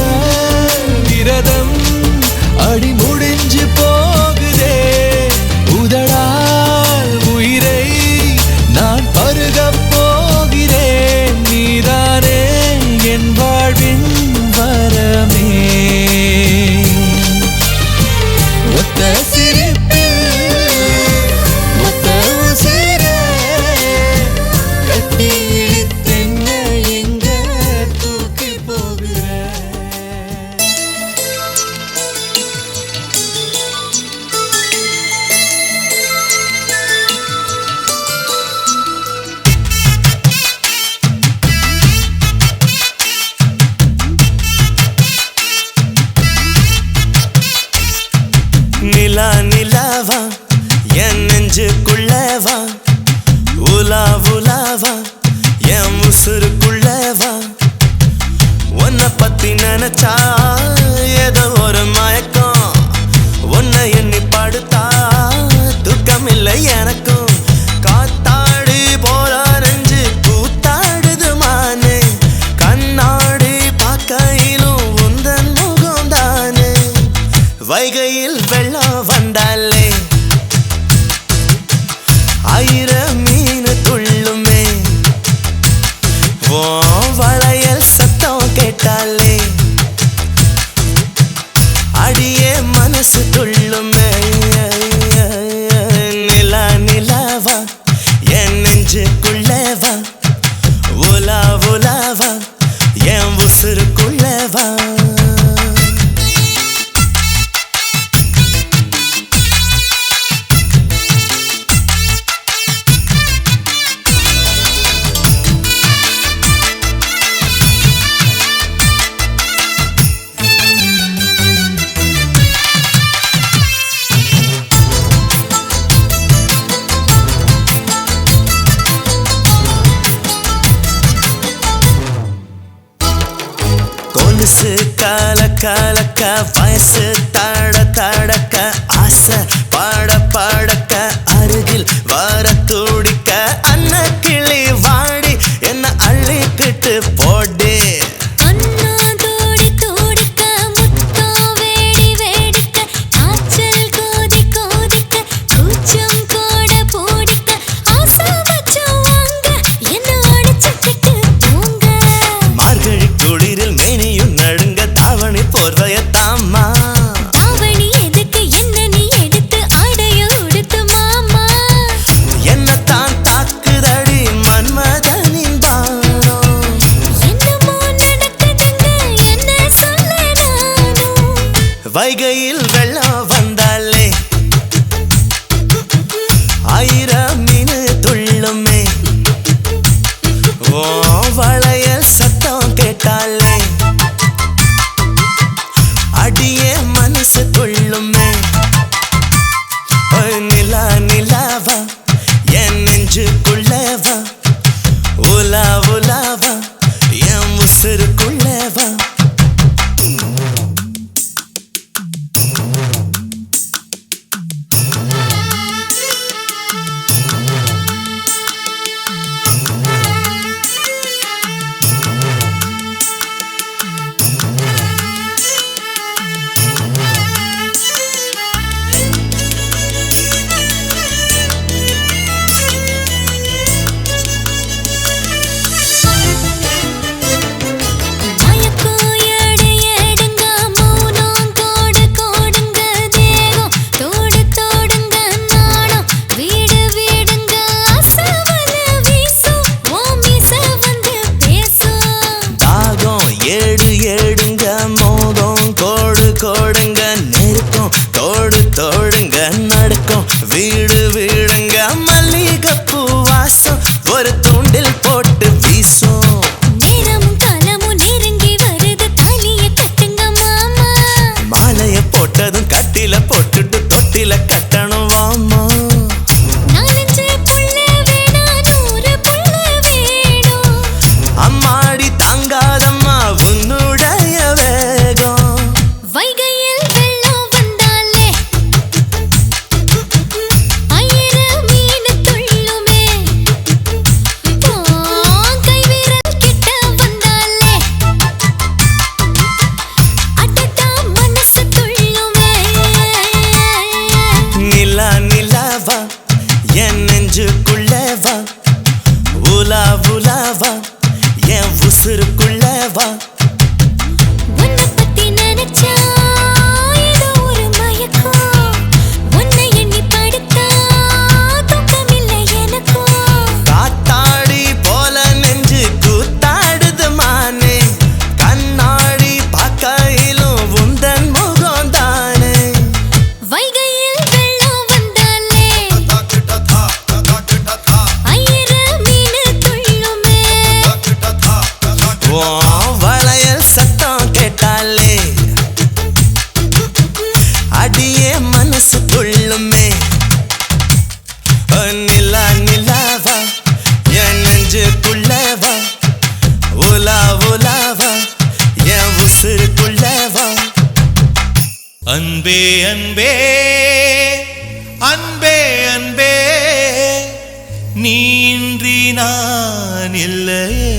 விரதம் அடி முடிஞ்சு போகுதே, உதடால் உயிரை நான் பருகப் போகிறேன். நீதானே என் வாழ்வின் வரமே. ஒத்த சிரிப்பில் மொத்த உசிரே கட்டி இழுத்தென்ன எங்க தூக்கி போகிற. நிலா நிலாவா என் நெஞ்சுக்குள்ளவா, உலா உலாவா என் உசுருக்குள்ளவா. உன்னை பத்தி நினைச்சா ஏதோ ஒரு மயக்கம், உன்னை எண்ணி படுத்தா துக்கம் இல்லை எனக்கும். காத்தாடி போல நெஞ்சு கூத்தாடுது மானே, கண்ணாடி பார்க்கையிலும் உந்தன் முகம் தானே. வைகையில் வெள்ளம் வந்தாலே ஆயிரம் மீன் துள்ளுமே, ஓ வளையல் சத்தம் கேட்டாலே அடியே மனசு துள்ளுமே. நிலா நிலாவா என் நெஞ்சுக்குள்ளவா, உலா உலாவா என் உசுருக்குள்ளவா. கொலுசு கால காலக்க வயசு தட தடக்க ஆசை பாட பாடக்க அருகில் வர துடிக்க அன்ன கிளி வாடி என்ன அள்ளிக்கிட்டு போடு. கண்ணா தோடி தோடிக்க முத்தம் வேடி வேடிக்க காய்ச்சல் கோதி கோதிக்க கூச்சம் கூட போடிக்க ஆசை வச்சம் வாங்க என்ன அடிச்சுக்கிட்டு தூங்க. மார்கழி குளிரில் மேனியும் நடுங்க தாவணி போர்வையத்தாமா. தாவணி எதுக்கு என்ன நீ எடுத்து ஆடைய உடுத்து மாமா. என்னத்தான் தாக்குதடி மன்மதனின் பானம். என்னமோ நடக்குதுங்க என்ன சொல்ல நானும். வைகையில் வெள்ளம் வந்தாலே ஆயிரம் மீன் துள்ளுமே, ஓ வளையல் சத்தம் கேட்டாலே அடியே மனசு துள்ளுமே. நிலா நிலாவா என் நெஞ்சுக்குள்ளவா, உலா உலாவா என் உசுருக்குள்ளவா. உலா உலாவா என் உசுருக்குள்ளவா உன்னை பத்தி நினைச்சா ஏதோ ஒரு மயக்கம் உன்னை எண்ணி படுத்தா தூக்கமில்லை எனக்கும் காத்தாடி போல நெஞ்சு கூத்தாடுது மானே கண்ணாடி பார்க்கையிலும் உந்தன் முகம் தானே வைகையில் வெள்ளம் வந்தாலே ஐயர மீன் துள்ளுமே வளையல் சத்தம் கேட்டாலே அடியே மனசு துள்ளுமே நிலா நிலாவா என் நெஞ்சுக்குள்ளவா உலா உலாவா என் உசுருக்குள்ளவா அன்பே அன்பே அன்பே அன்பே நீ இன்றி நான் இல்லையே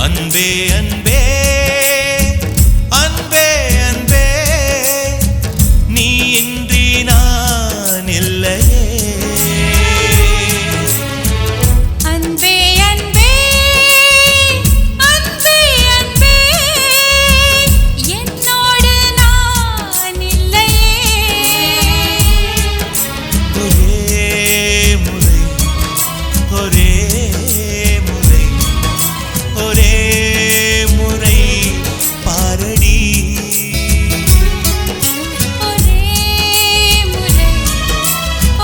அன்பே அன்பே அன்பே அன்பே நீ இன்றி நான் இல்லையே அன்பே அன்பே அன்பே அன்பே என்னோடு நான் இல்லையே ஒரே முறை ஒரே முறை ஒரே முறை பாரடி ஒரே முறை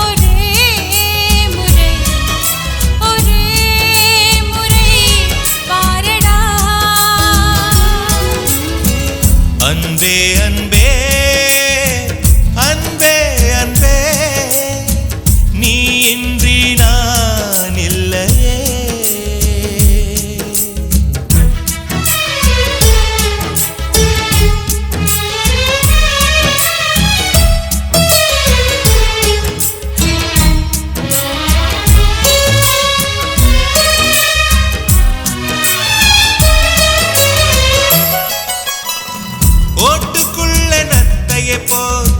ஒரே முறை ஒரே முறை பாரடா அன்பே அன்பே அன்பே அன்பே நீ இன்றி நான் இல்லையே ஓட்டுக்குள்ள நத்தையை போல்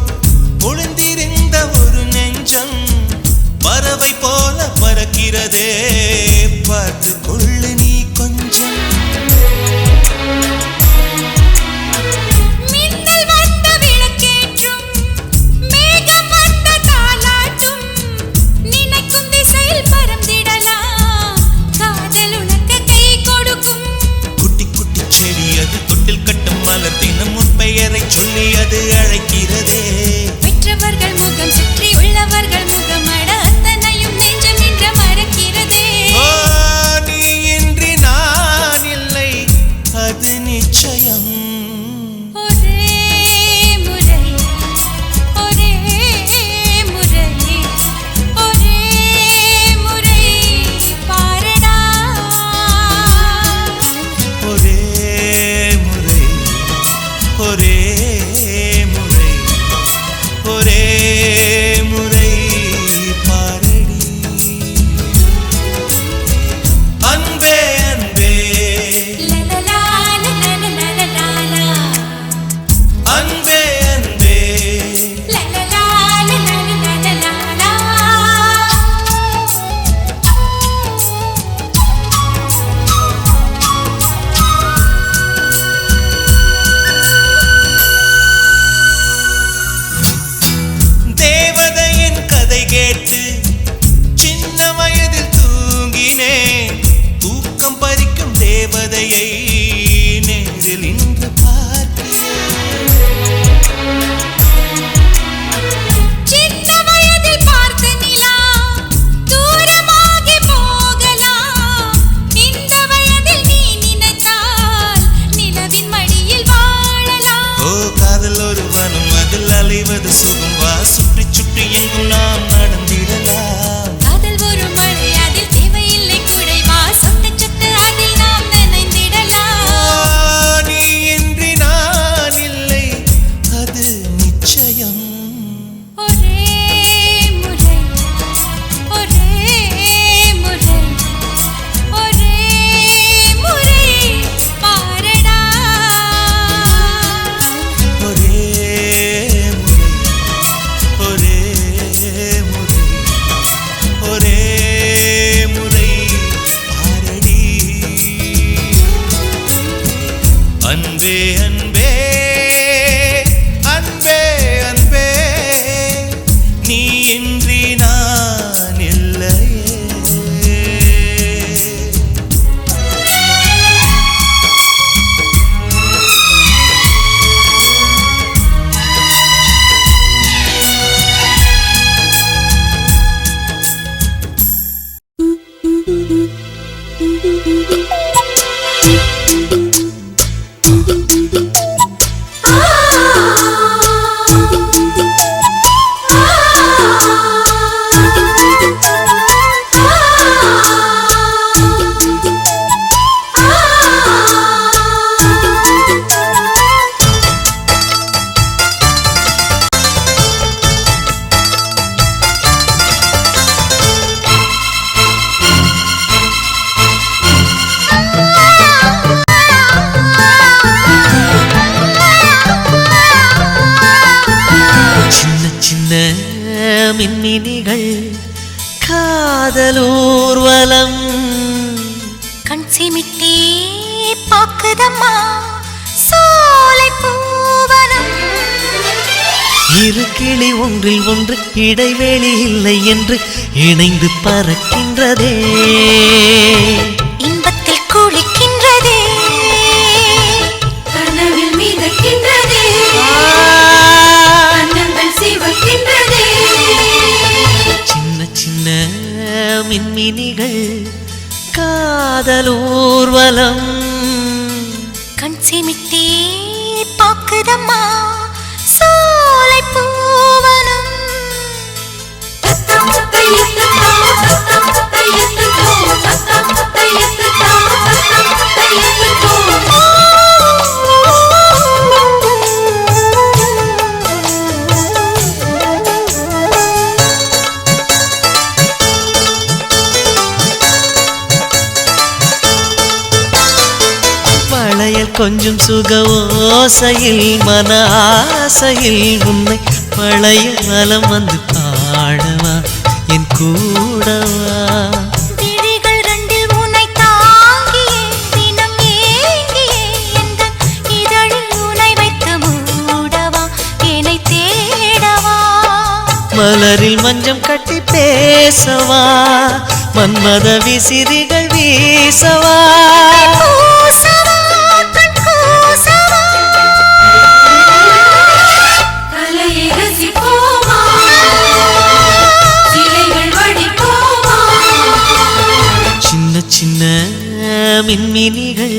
ஒளிந்திருந்த ஒரு நெஞ்சம் பறவை போல பறக்கிறதே பார்த்து கொள்ளு நீ கொஞ்சம் மின்னல் வந்த விளக்கேற்றும் மேகம் வந்த தாலாட்டும் நினைக்கும் திசையில் பறந்திடலாம் காதல் உனக்கு கை கொடுக்கும் குட்டி குட்டி செடி அது தொட்டில் கட்டும் மலர் தினம் உன் பெயரை சொல்லி அது அழைக்கிறதே பெற்றவர்கள் முகம் சுற்றி உள்ளவர்கள் முகம் அட அத்தனையும் நெஞ்சம் நின்ற மறக்கிறதே ஓ, நீ இன்றி நான் இல்லை அது நிச்சயம் ஒரே முறை ஒரே முறை ஒரே முறை பாரடா ஒரே முறை ஒரே முறை ஒரே முறை பாரடி அன்பே அன்பே லலலா லலலா லலலா அன்பே அன்பே அன்பே அன்பே நீ இன்றி நான் இல்லையே. மின்மினிகள் காதலூர்வலம் கண் சிமிட்டே பாக்குதம்மா சோலை பூவனம். இரு கிளி ஒன்றில் ஒன்று இடைவெளி இல்லை என்று இணைந்து பறக்கின்றதே. இன்பத்தில் குளிக்கின்றதே, கனவில் மிதக்கின்றதே, கண்ணங்கள் சிவக்கின்றதே. சின்ன சின்ன மின்மினிகள் காதலூர்வலம் கண் சிமிட்டே பாக்குதம்மா சோலை பூவனம். கொஞ்சம் சுக ஓசையில் மன ஆசையில் உன்னை பழைய நலம் வந்து பாடவா என் கூடவா. விழிகள் ரெண்டில் உன்னை தாங்கியே தினம் ஏங்கியே எந்தன் இதழில் உன்னை வைத்து மூடவா என்னை தேடவா. மலரில் மஞ்சம் கட்டி பேசவா மன்மத விசிறிகள் வீசவா. சின்ன மின்மினிகள்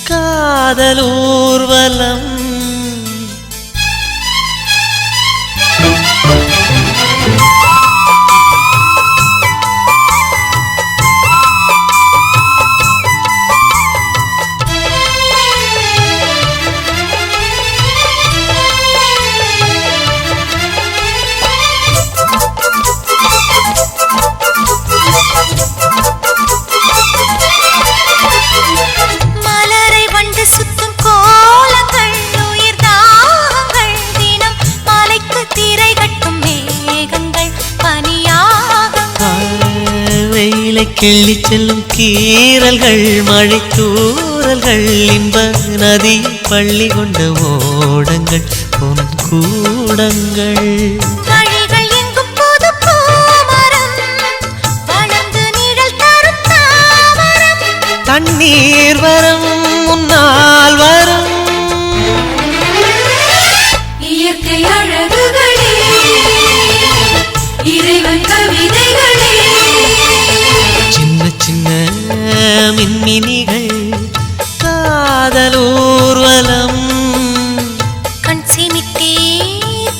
காதலூர்வலம் கிள்ளி செல்லும் கீறல்கள் மழை தூறல்கள் இன்ப நதி பள்ளி கொண்ட ஓடங்கள் பொன் கூடங்கள். வழிகள் எங்கும் போது பூமரம் வளர்ந்து நிழல் தரும் தாமரம். தண்ணீர் வரும் முன்னால் வரும் இயற்கை அழகுகளே இறைவன் கவிதைகளே. சின்ன சின்ன மின்மினிகள் காதலூர்வலம் கண் சிமிட்டே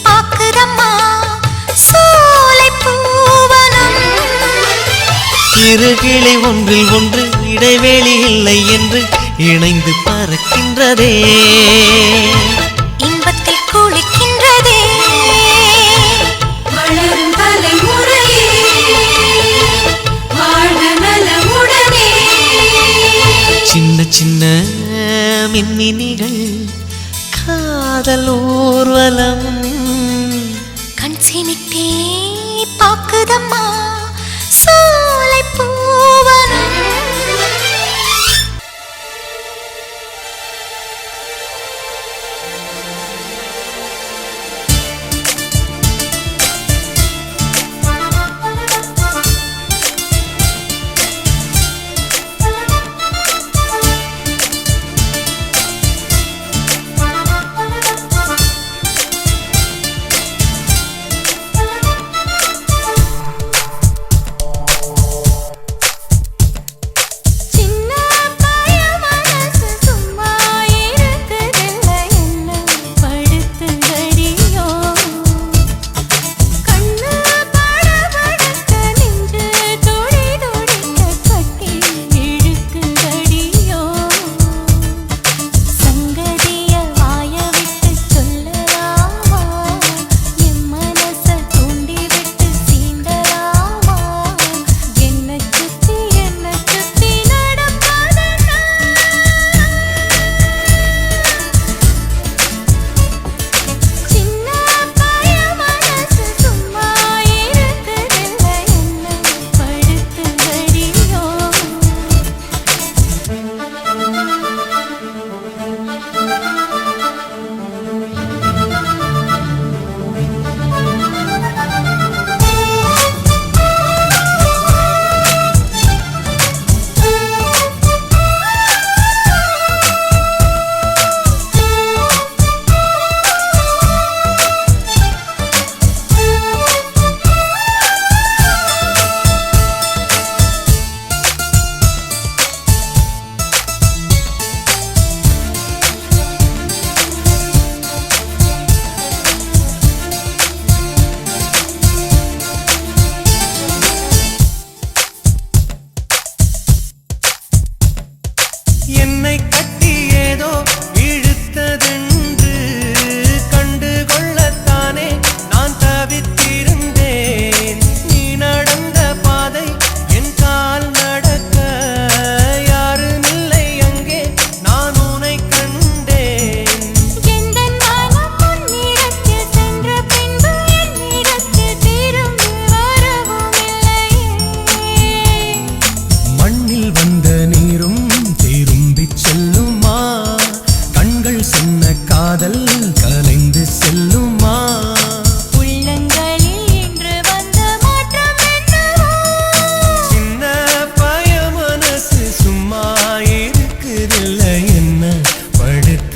பாக்குதம்மா சோலை பூவனம். இரு கிளி ஒன்றில் ஒன்று இடைவெளி இல்லை என்று இணைந்து பறக்கின்றதே. இன்பத்தில் குளிக்கின்றதே, வளரும் தலைமுறையே வாழ்க நலமுடனே. சின்ன சின்ன மின்மினிகள் காதல் ஊர்வலம் கண் சிமிட்டே பாக்குதம்மா சோலை பூவனம்.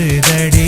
சுத்துதடி